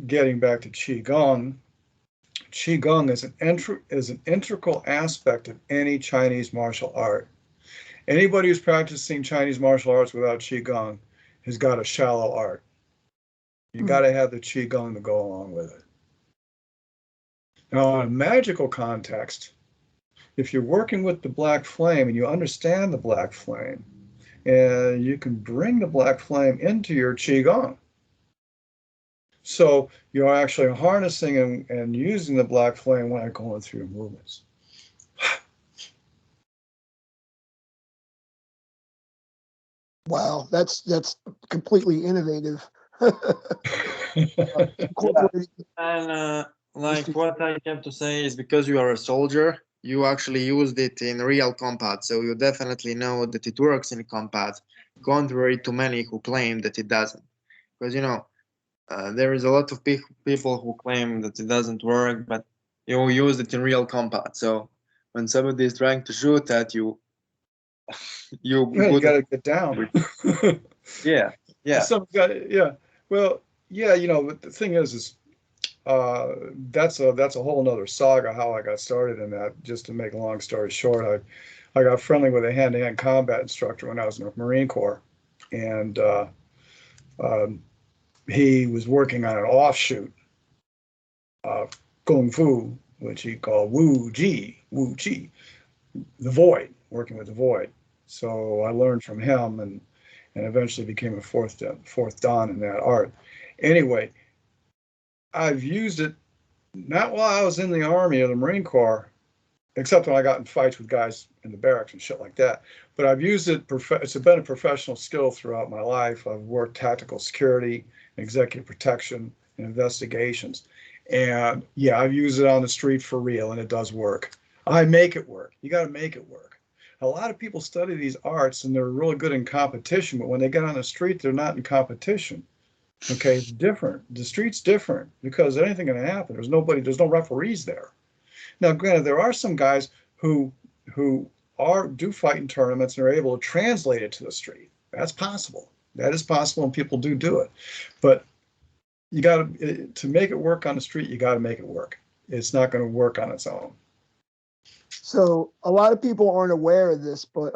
Getting back to Qigong, Qigong is an integral aspect of any Chinese martial art. Anybody who's practicing Chinese martial arts without Qigong has got a shallow art. You got to have the Qigong to go along with it. Now, in a magical context, if you're working with the black flame and you understand the black flame, and you can bring the black flame into your Qigong. So you're actually harnessing and using the black flame when going through your movements. Wow, that's completely innovative. Incorporating And like what I have to say is because you are a soldier, you actually used it in real combat, so you definitely know that it works in combat, contrary to many who claim that it doesn't. Because there is a lot of people who claim that it doesn't work, but you use it in real combat. So when somebody is trying to shoot at you, you You got to get down. yeah. Yeah. Well, yeah, but the thing is that's a whole nother saga how I got started in that. Just to make a long story short, I got friendly with a hand-to-hand combat instructor when I was in the Marine Corps, and um, he was working on an offshoot of Kung Fu, which he called Wu Ji, the Void, working with the Void. So I learned from him and eventually became a fourth dan in that art. Anyway, I've used it not while I was in the Army or the Marine Corps, except when I got in fights with guys in the barracks and shit like that. But I've used it, it's been a professional skill throughout my life. I've worked tactical security, executive protection, and investigations. And yeah, I've used it on the street for real, and it does work. I make it work. You got to make it work. A lot of people study these arts and they're really good in competition, but when they get on the street, they're not in competition. Okay, it's different. The street's different because anything can happen. There's no referees there. Now, granted, there are some guys who do fight in tournaments and are able to translate it to the street. That's possible. That is possible, and people do it. But you got to make it work on the street. You got to make it work. It's not going to work on its own. So a lot of people aren't aware of this, but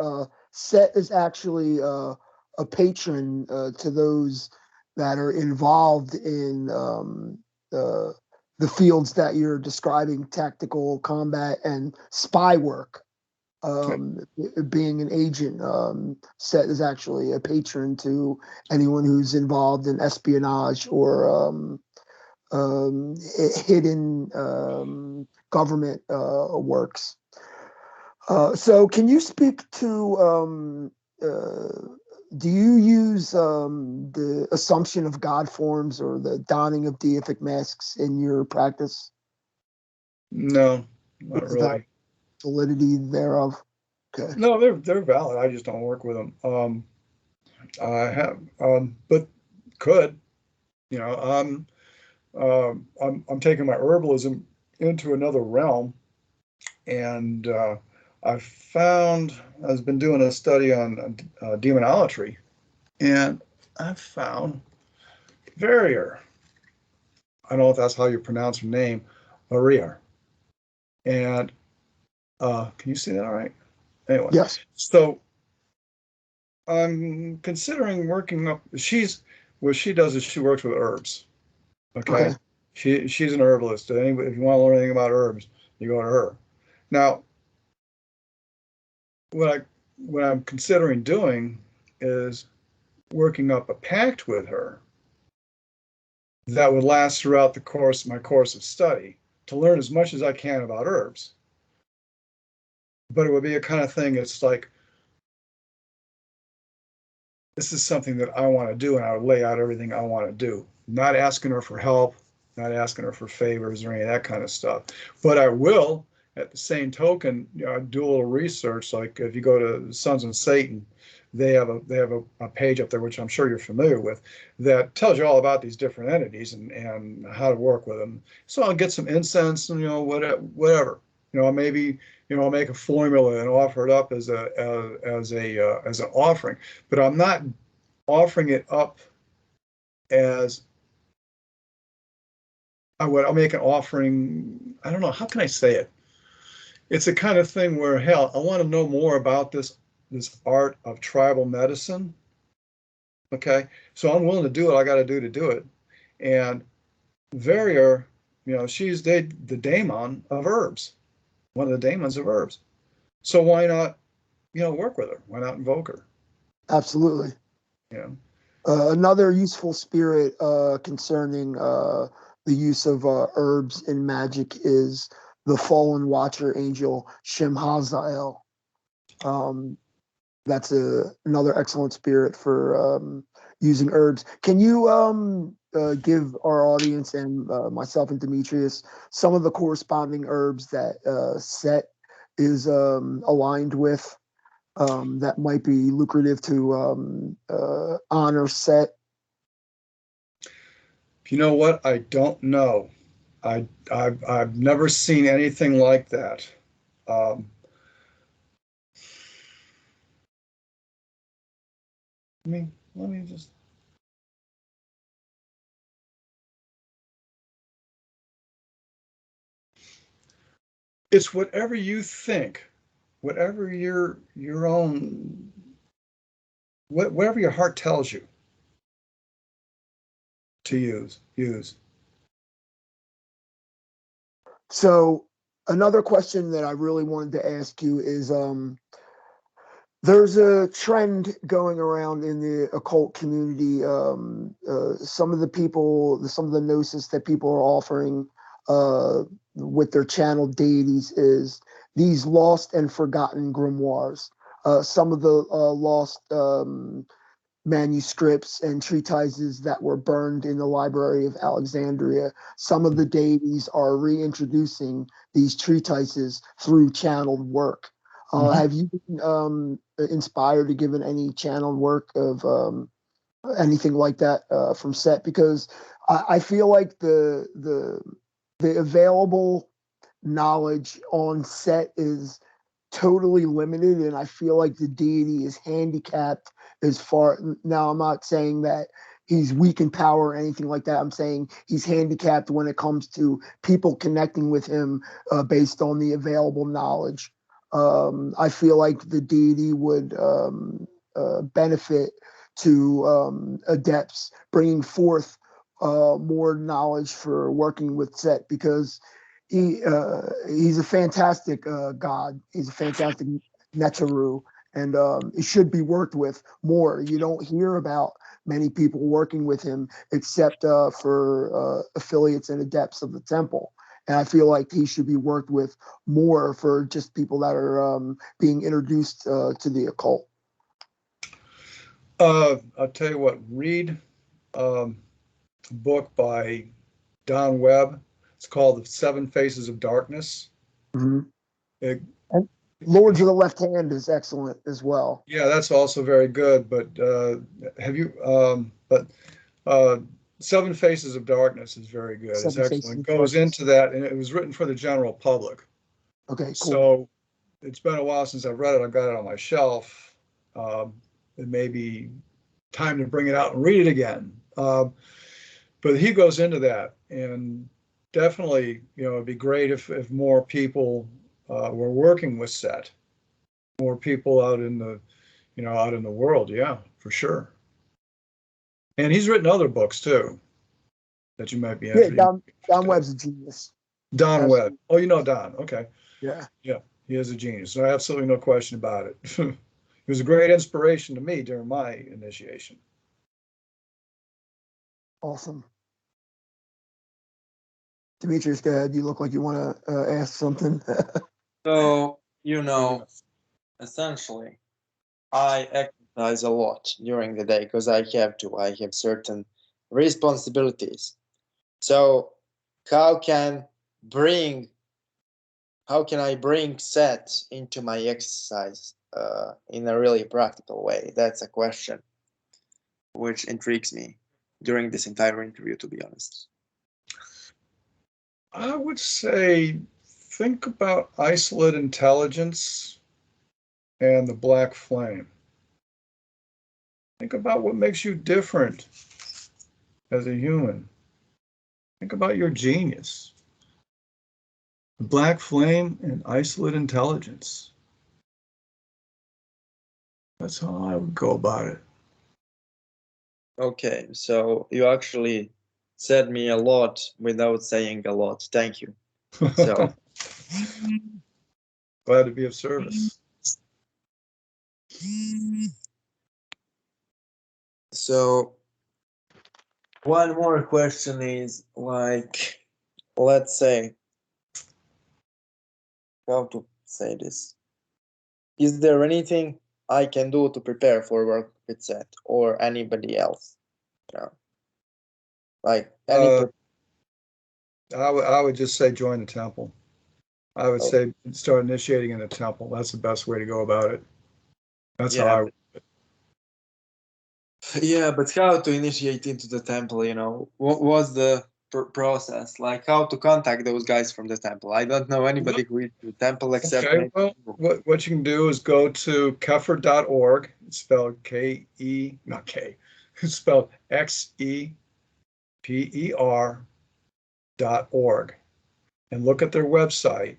Seth is actually a patron to those that are involved in the fields that you're describing, tactical combat and spy work. Being an agent, Seth is actually a patron to anyone who's involved in espionage or hidden government works. So can you speak to do you use the assumption of God forms or the donning of deific masks in your practice? No, not Is that really. validity thereof? Okay. No, they're valid. I just don't work with them. I have, but could, you know, I'm taking my herbalism into another realm, and I've been doing a study on demonolatry, and I've found Verrier. I don't know if that's how you pronounce her name, Maria. And can you see that all right? Anyway, Yes. so I'm considering working up. What she does is she works with herbs. Okay. Okay, she's an herbalist. Anybody, if you want to learn anything about herbs, you go to her. Now, what I'm considering doing is working up a pact with her that would last throughout my course of study to learn as much as I can about herbs. But it would be a kind of thing. It's like, this is something that I want to do, and I would lay out everything I want to do. Not asking her for help, not asking her for favors or any of that kind of stuff. But I will, at the same token, do a little research. Like if you go to Sons of Satan, they have a page up there, which I'm sure you're familiar with, that tells you all about these different entities and how to work with them. So I'll get some incense and whatever. Maybe I'll make a formula and offer it up as an offering. But I'm not offering it up as I'll make an offering. I don't know, how can I say it? It's a kind of thing where, hell, I want to know more about this art of tribal medicine. Okay, so I'm willing to do what I got to do it. And Verrier, she's the daemon of herbs, one of the daemons of herbs. So why not, work with her? Why not invoke her? Absolutely. Yeah. Another useful spirit concerning the use of herbs in magic is the fallen watcher angel Shemhazael. That's another excellent spirit for using herbs. Can you give our audience and myself and Demetrius some of the corresponding herbs that Seth is aligned with? That might be lucrative to honor Seth. You know what? I don't know. I've never seen anything like that. Um, let me just It's whatever you think, whatever your own, whatever your heart tells you to use. So another question that I really wanted to ask you is, there's a trend going around in the occult community. Some of the gnosis that people are offering with their channeled deities is these lost and forgotten grimoires. Some of the lost manuscripts and treatises that were burned in the Library of Alexandria. Some of the deities are reintroducing these treatises through channeled work. Have you been inspired to give any channeled work of anything like that from Seth? Because I feel like the available knowledge on Seth is totally limited, and I feel like the deity is handicapped as far. Now, I'm not saying that he's weak in power or anything like that. I'm saying he's handicapped when it comes to people connecting with him based on the available knowledge. I feel like the deity would benefit to adepts bringing forth more knowledge for working with Set, because he's a fantastic god. He's a fantastic Neteru, and it should be worked with more. You don't hear about many people working with him except for affiliates and adepts of the temple. And I feel like he should be worked with more for just people that are being introduced to the occult. I'll tell you what, read a book by Don Webb. It's called The Seven Faces of Darkness. Mm-hmm. It, And Lords of the Left Hand is excellent as well. yeah, that's also very good. But have you? Seven Faces of Darkness is very good. It's excellent. It goes into that, and it was written for the general public. Okay, cool. So it's been a while since I've read it. I've got it on my shelf. It may be time to bring it out and read it again. But he goes into that, and definitely, it'd be great if more people were working with Set, more people out in the world. Yeah, for sure. And he's written other books too that you might be interested in. Don Webb's a genius. Don Webb. Oh, you know Don. Okay. Yeah. Yeah, he is a genius. So absolutely no question about it. He was a great inspiration to me during my initiation. Awesome. Demetrius, go ahead. You look like you want to ask something. So, essentially, I exercise a lot during the day because I have to. I have certain responsibilities. So, how can I bring Seth into my exercise in a really practical way? That's a question which intrigues me during this entire interview, to be honest. I would say think about isolate intelligence and the black flame. Think about what makes you different as a human. Think about your genius. The black flame and isolate intelligence. That's how I would go about it. Okay, so you actually said me a lot without saying a lot. Thank you. So glad to be of service. So one more question is, like, let's say, how to say this? Is there anything I can do to prepare for work with Seth or anybody else? Like any. I would just say join the temple. I would say start initiating in the temple. That's the best way to go about it. That's how I would. Yeah, but how to initiate into the temple? What was the process? Like how to contact those guys from the temple? I don't know anybody who is in the temple except. Okay, well, what you can do is go to kefir.org. It's spelled K-E, not K. It's spelled XEPER.org, and look at their website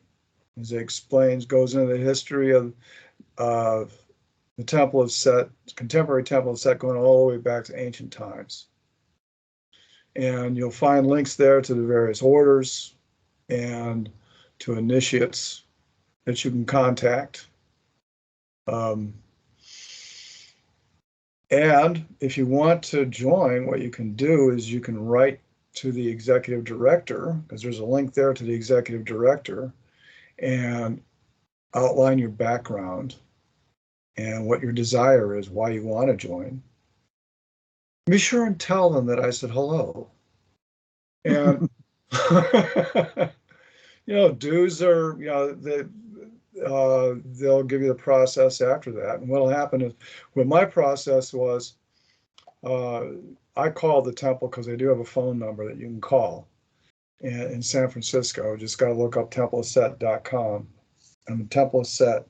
as it explains, goes into the history of the Temple of Set, contemporary Temple of Set, going all the way back to ancient times. And you'll find links there to the various orders and to initiates that you can contact. And if you want to join, what you can do is you can write to the executive director, because there's a link there to the executive director, and outline your background and what your desire is, why you want to join. Be sure and tell them that I said hello. And dues are, they'll give you the process after that. And what'll happen is, what my process was, I called the temple because they do have a phone number that you can call in San Francisco. Just got to look up templeofset.com. And the Temple of Set,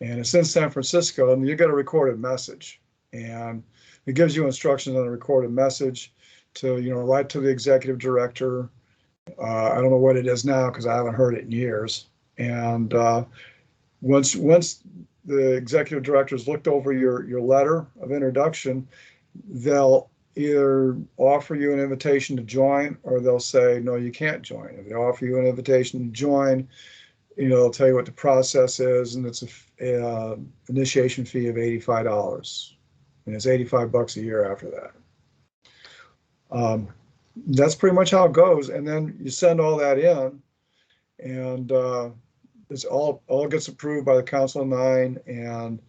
and it's in San Francisco, and you get a recorded message, and it gives you instructions on the recorded message to, write to the executive director. I don't know what it is now because I haven't heard it in years. And once the executive directors looked over your letter of introduction, they'll either offer you an invitation to join, or they'll say, no, you can't join. If they offer you an invitation to join, they'll tell you what the process is, and it's a initiation fee of $85, and it's $85 a year after that. That's pretty much how it goes, and then you send all that in, and it's all gets approved by the Council of Nine, and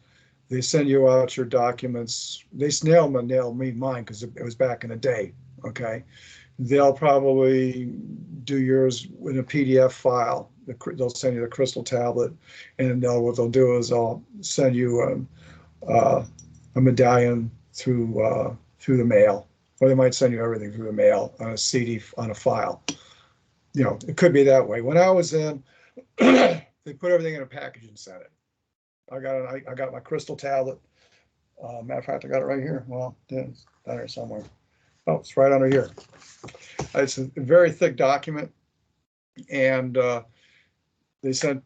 they send you out your documents. They snail me mine because it was back in the day. Okay, they'll probably do yours in a PDF file. They'll send you the crystal tablet, and what they'll do is they'll send you a medallion through the mail, or they might send you everything through the mail on a CD, on a file. It could be that way. When I was in, they put everything in a package and sent it. I got my crystal tablet. Matter of fact, I got it right here. Well, it's down here somewhere. Oh, it's right under here. It's a very thick document, and they snail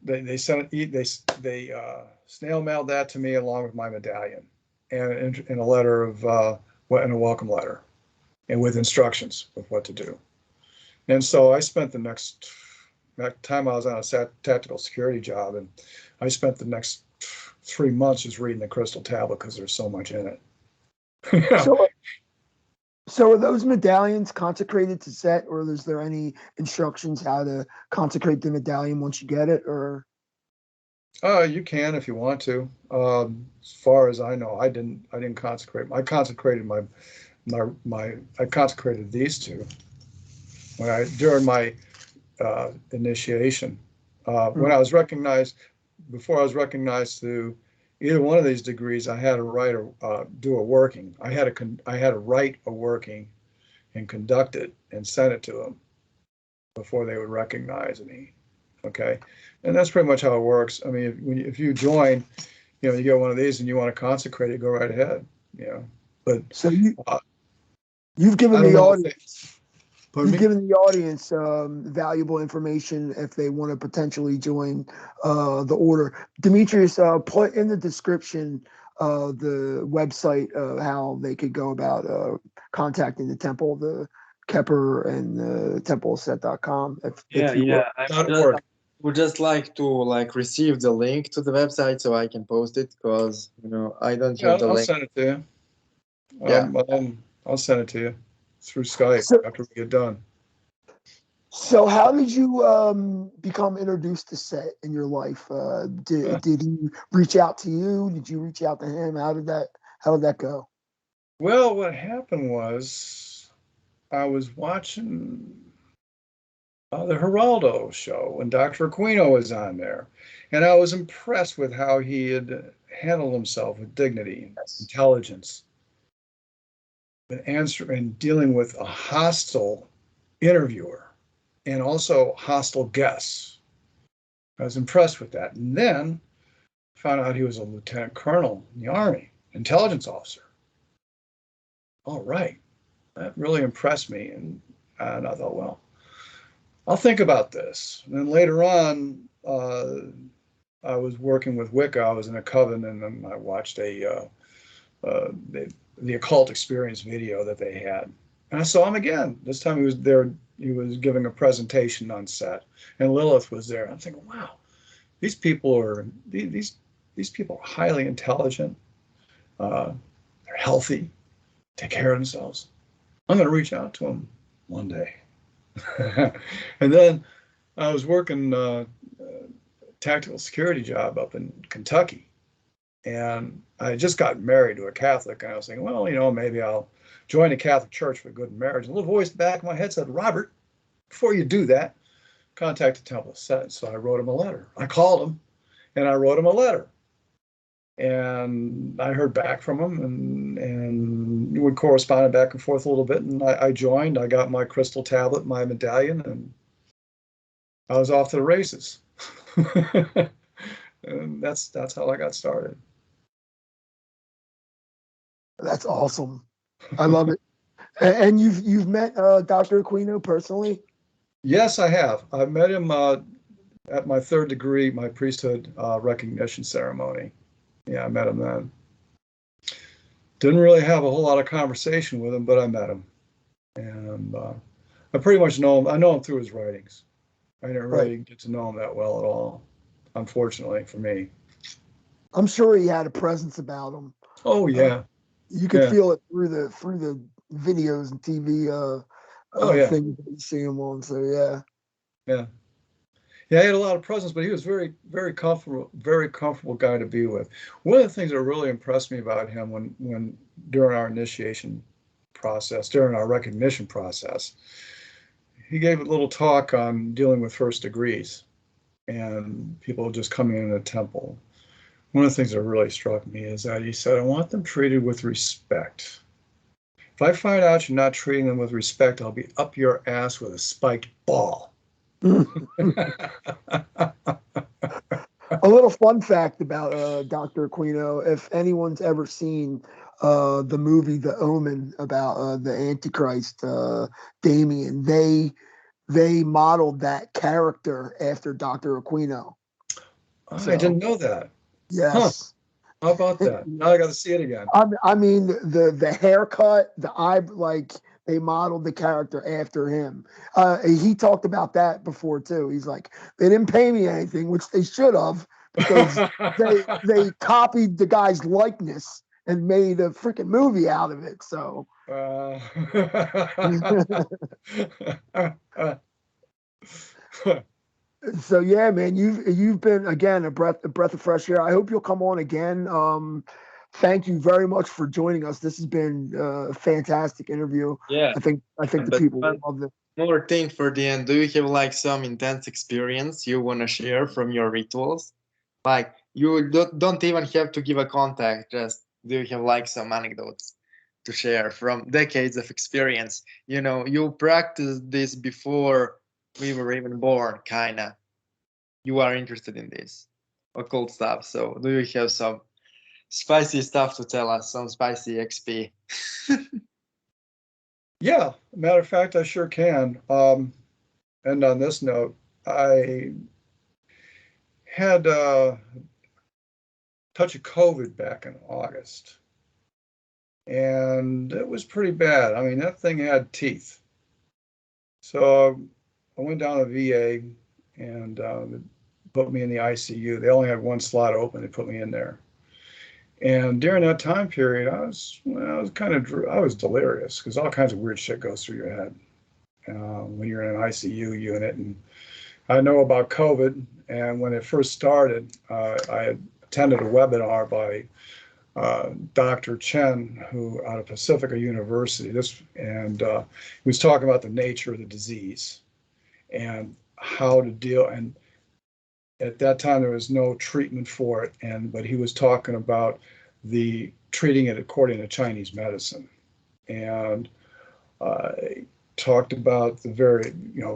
mailed that to me along with my medallion, and in a letter of in a welcome letter, and with instructions of what to do. And so I spent the next time I was on a tactical security job, and I spent the next 3 months just reading the crystal tablet because there's so much in it. So are those medallions consecrated to Set, or is there any instructions how to consecrate the medallion once you get it, or? You can if you want to. As far as I know, I didn't consecrate. I consecrated I consecrated these two during my initiation. When I was recognized, before I was recognized through either one of these degrees, I had to do a working. I had to write a working and conduct it and send it to them before they would recognize me. Okay, and that's pretty much how it works. I mean, if you join, you get one of these and you want to consecrate it, go right ahead. But so you've given the audience. You've given the audience valuable information if they want to potentially join the order. Demetrius, put in the description the website how they could go about contacting the temple, the Kepper and the templeset.com. I would just like to receive the link to the website so I can post it, because I don't have the link. I'll send it to you. I'll send it to you through Skype after we get done. So how did you become introduced to Seth in your life? Did he reach out to you? Did you reach out to him? How did that go? Well, what happened was I was watching the Geraldo show when Dr. Aquino was on there, and I was impressed with how he had handled himself with dignity and intelligence, and dealing with a hostile interviewer and also hostile guests. I was impressed with that. And then found out he was a lieutenant colonel in the Army, intelligence officer. All right, that really impressed me. And I thought, well, I'll think about this. And then later on, I was working with Wicca. I was in a coven, and then I watched the occult experience video that they had, and I saw him again. This time he was there. He was giving a presentation on set, and Lilith was there. I'm thinking, wow, these people are highly intelligent. They're healthy, take care of themselves. I'm going to reach out to them one day. And then I was working a tactical security job up in Kentucky, and I just got married to a Catholic, and I was thinking, well, maybe I'll join a Catholic church for good marriage. And a little voice back in my head said, Robert, before you do that, contact the Temple of Set. So I wrote him a letter. I called him, and I wrote him a letter. And I heard back from him, and we corresponded back and forth a little bit. And I joined. I got my crystal tablet, my medallion, and I was off to the races. And that's how I got started. That's awesome. I love it. And you've met Dr. Aquino personally? Yes, I have. I met him at my third degree, my priesthood recognition ceremony. Yeah, I met him then. Didn't really have a whole lot of conversation with him, but I met him. And I pretty much know him. I know him through his writings. I didn't really get to know him that well at all, unfortunately for me. I'm sure he had a presence about him. Oh, yeah. You could feel it through the videos and TV things that you see him on. So, yeah. Yeah. Yeah, he had a lot of presence, but he was very, very comfortable guy to be with. One of the things that really impressed me about him when during our initiation process, during our recognition process, he gave a little talk on dealing with first degrees and people just coming in the temple. One of the things that really struck me is that he said, I want them treated with respect. If I find out you're not treating them with respect, I'll be up your ass with a spiked ball. A little fun fact about Dr. Aquino, if anyone's ever seen the movie The Omen about the Antichrist, Damien, they modeled that character after Dr. Aquino. Oh, I didn't know that. Yes. Huh. How about that? Now I got to see it again. I mean, the haircut, the eye, like they modeled the character after him. He talked about that before too. He's like, they didn't pay me anything, which they should have, because they copied the guy's likeness and made a freaking movie out of it. So. So yeah, man, you've been again a breath of fresh air. I hope you'll come on again. Thank you very much for joining us. This has been a fantastic interview. Yeah, I think the people will love this. More thing for the end. Do you have like some intense experience you want to share from your rituals? Like you don't even have to give a contact. Just do you have like some anecdotes to share from decades of experience? You practiced this before we were even born, kinda. You are interested in this occult stuff. So do you have some spicy stuff to tell us? Some spicy XP? Yeah, matter of fact, I sure can. And on this note, I had a touch of COVID back in August, and it was pretty bad. I mean, that thing had teeth. So I went down to VA and put me in the ICU. They only had one slot open. They put me in there. And during that time period, I was delirious because all kinds of weird shit goes through your head when you're in an ICU unit. And I know about COVID, and when it first started, I had attended a webinar by Dr. Chen, who out of Pacifica University. He was talking about the nature of the disease and how to deal. And at that time, there was no treatment for it, but he was talking about treating it according to Chinese medicine, and talked about the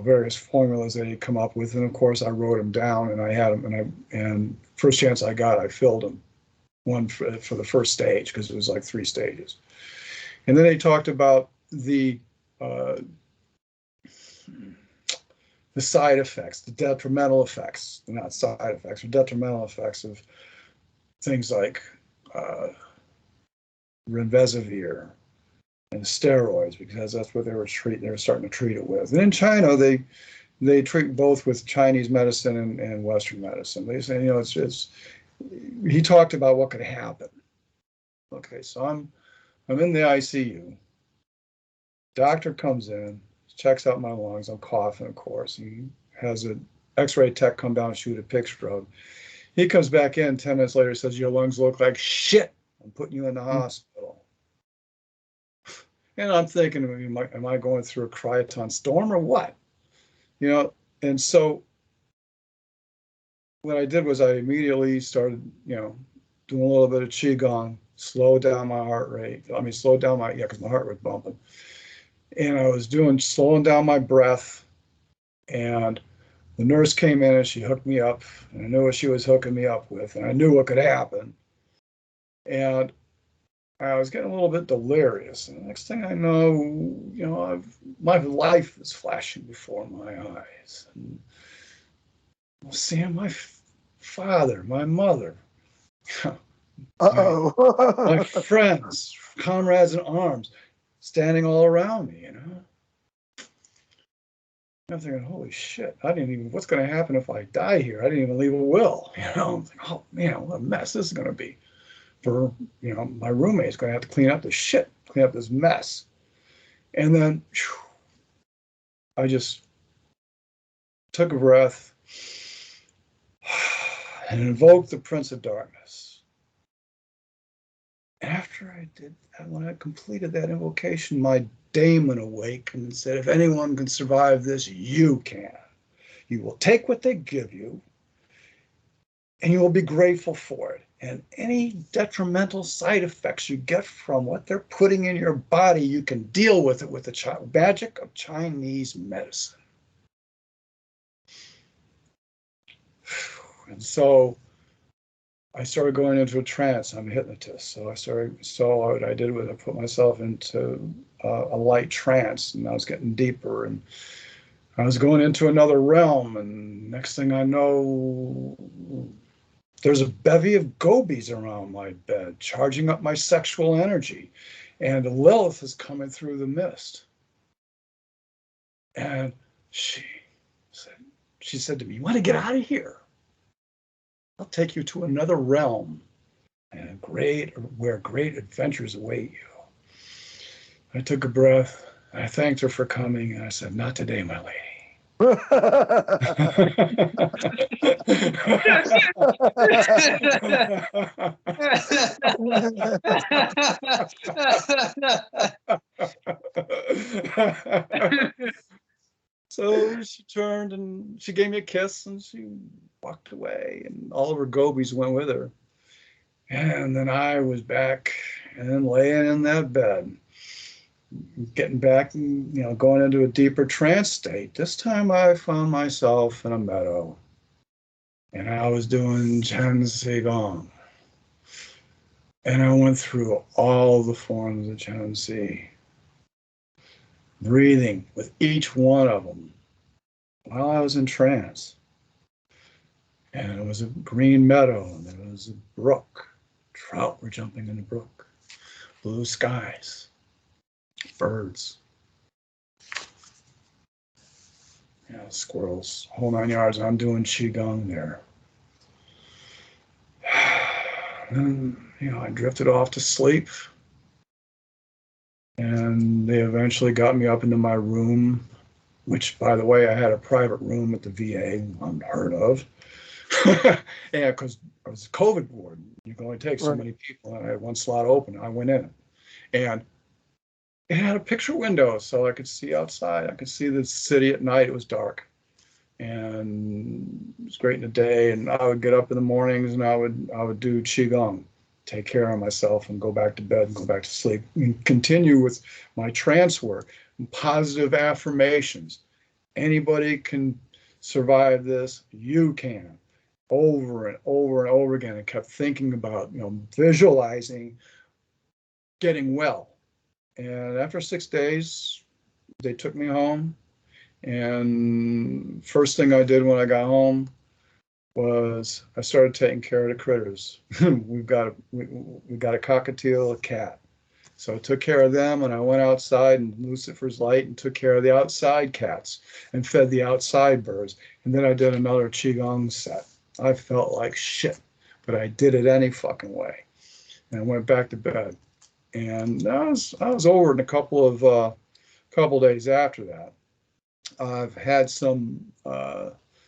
various formulas that he'd come up with. And of course, I wrote them down, and I had them. And first chance I got, I filled them. One for the first stage, because it was like 3 stages. And then they talked about the the side effects, the detrimental effects, not side effects, or detrimental effects of things like remdesivir and steroids, because that's what they were starting to treat it with. And in China, they treat both with Chinese medicine and Western medicine. They say, you know, it's he talked about what could happen. Okay, so I'm in the ICU. Doctor comes in, checks out my lungs. I'm coughing, of course. He has an X-ray tech come down and shoot a picture of. He comes back in 10 minutes later, says, your lungs look like shit. I'm putting you in the hospital. And I'm thinking, am I going through a cryoton storm or what? You know, and so what I did was I immediately started, you know, doing a little bit of Qigong, slow down my heart rate. I mean, slow down because my heart was bumping. And I was slowing down my breath. And the nurse came in and she hooked me up. And I knew what she was hooking me up with. And I knew what could happen. And I was getting a little bit delirious. And the next thing I know, you know, my life is flashing before my eyes. And I'm seeing my father, my mother, my friends, comrades in arms, standing all around me, you know. I'm thinking, holy shit, what's going to happen if I die here? I didn't even leave a will, you know. I'm thinking, oh man, what a mess this is going to be. For, you know, my roommate's going to have to clean up this mess. And then I just took a breath and invoked the Prince of Darkness. After I did that, when I completed that invocation, my daemon awakened and said, if anyone can survive this, you can. You will take what they give you, and you will be grateful for it. And any detrimental side effects you get from what they're putting in your body, you can deal with it with the magic of Chinese medicine. And so I started going into a trance. I'm a hypnotist. So what I did was I put myself into a light trance, and I was getting deeper, and I was going into another realm. And next thing I know, there's a bevy of gobies around my bed, charging up my sexual energy. And Lilith is coming through the mist. And she said to me, you want to get out of here? I'll take you to another realm and where great adventures await you. I took a breath. I thanked her for coming, and I said, not today, my lady. So she turned and she gave me a kiss and she walked away, and all of her gobies went with her. And then I was back and laying in that bed, getting back and, you know, going into a deeper trance state. This time I found myself in a meadow, and I was doing Qigong. And I went through all the forms of Qigong, breathing with each one of them while I was in trance. And it was a green meadow, and there was a brook. Trout were jumping in the brook. Blue skies. Birds. You know, squirrels. Whole 9 yards. I'm doing Qigong there. And, you know, I drifted off to sleep. And they eventually got me up into my room, which, by the way, I had a private room at the VA, unheard of. And because I was a COVID ward, you can only take so many people, and I had one slot open. I went in, and it had a picture window, so I could see outside. I could see the city at night. It was dark, and it was great in the day. And I would get up in the mornings, and I would do Qigong, take care of myself, and go back to bed and go back to sleep, and continue with my trance work and positive affirmations. Anybody can survive this. You can. Over and over and over again. I kept thinking about, you know, visualizing getting well. And after 6 days, they took me home, And first thing I did when I got home was I started taking care of the critters. we got a cockatiel, a cat. So I took care of them, and I went outside in Lucifer's light and took care of the outside cats and fed the outside birds. And then I did another Qigong set. I felt like shit, but I did it any fucking way. And I went back to bed. And I was over in a couple days after that. I've had some,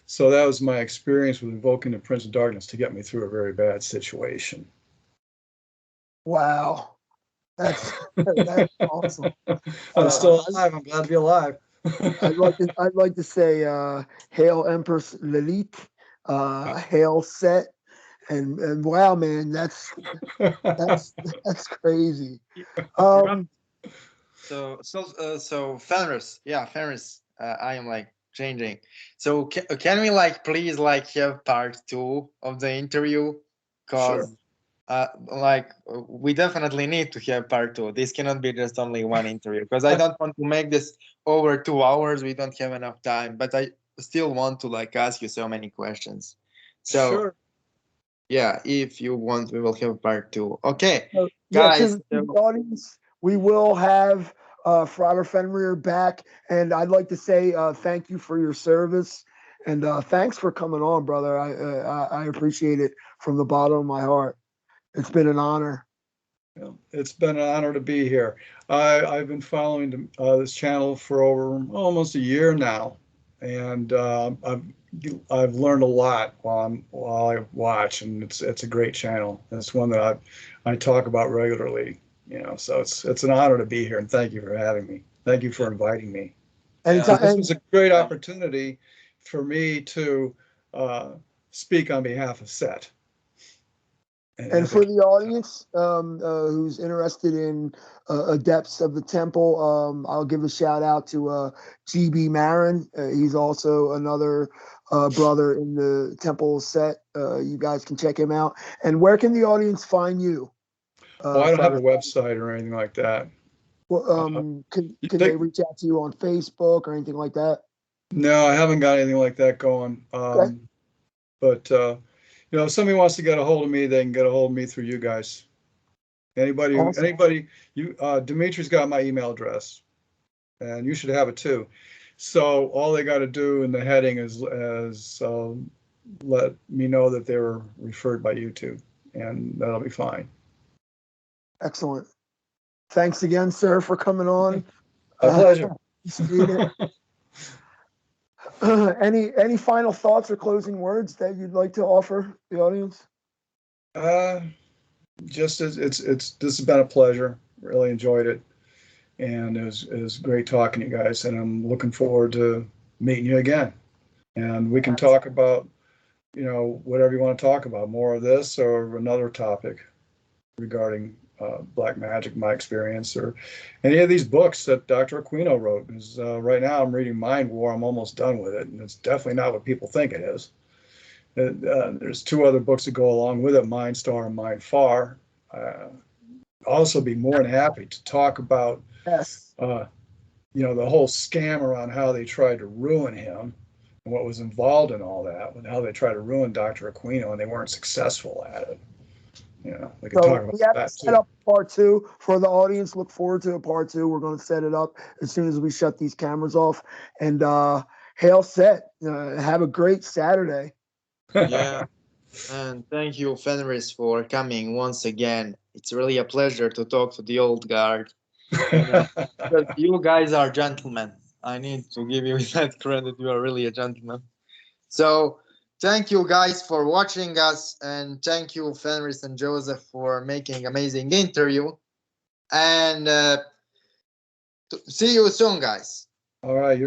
so that was my experience with invoking the Prince of Darkness to get me through a very bad situation. Wow. That's awesome. I'm still alive. I'm glad to be alive. I'd like to say hail Empress Lilith, hail Seth, and wow, man, that's crazy. So Fenris, yeah, Fenris, I am like changing. So can we like please like have part 2 of the interview? Cause like we definitely need to have part 2. This cannot be just only one interview, because I don't want to make this over 2 hours. We don't have enough time, but I still want to like ask you so many questions. So Sure. yeah, if you want, we will have part 2. Okay, Yeah, guys. to the audience, we will have Frater Fenrir back, and I'd like to say thank you for your service, and thanks for coming on, brother. I appreciate it from the bottom of my heart. It's been an honor. It's been an honor to be here. I've been following this channel for over almost a year now, and I've learned a lot while I watch, and it's a great channel. It's one that I talk about regularly. So it's an honor to be here, and thank you for having me. Thank you for inviting me. Anytime. This was a great opportunity for me to speak on behalf of Seth. And for the audience who's interested in adepts of the temple, I'll give a shout out to GB Marin. He's also another brother in the temple set. You guys can check him out. And where can the audience find you? Well, I don't have a website or anything like that. Well, can they reach out to you on Facebook or anything like that? No, I haven't got anything like that going. Okay. But if somebody wants to get a hold of me, they can get a hold of me through you guys. Anybody, Dimitri's got my email address, and you should have it too. So all they got to do in the heading is let me know that they were referred by YouTube, and that'll be fine. Excellent. Thanks again, sir, for coming on. My pleasure. Any final thoughts or closing words that you'd like to offer the audience? Just this has been a pleasure. Really enjoyed it, and it was great talking to you guys. And I'm looking forward to meeting you again. And we can talk about whatever you want to talk about, more of this or another topic regarding black magic, my experience, or any of these books that Dr. Aquino wrote. Because right now I'm reading Mind War. I'm almost done with it, and it's definitely not what people think it is. There's 2 other books that go along with it, Mind Star and Mind Far. Also be more than happy to talk about the whole scam around how they tried to ruin him and what was involved in all that, and how they tried to ruin Dr. Aquino and they weren't successful at it. We can talk about we have that to set up part 2 for the audience. Look forward to a part 2. We're going to set it up as soon as we shut these cameras off. And hail Seth. Have a great Saturday. Yeah. And thank you, Fenris, for coming once again. It's really a pleasure to talk to the old guard. Because you guys are gentlemen. I need to give you that credit. You are really a gentleman. So thank you guys for watching us, and thank you, Fenris and Joseph, for making amazing interview. And see you soon, guys. All right.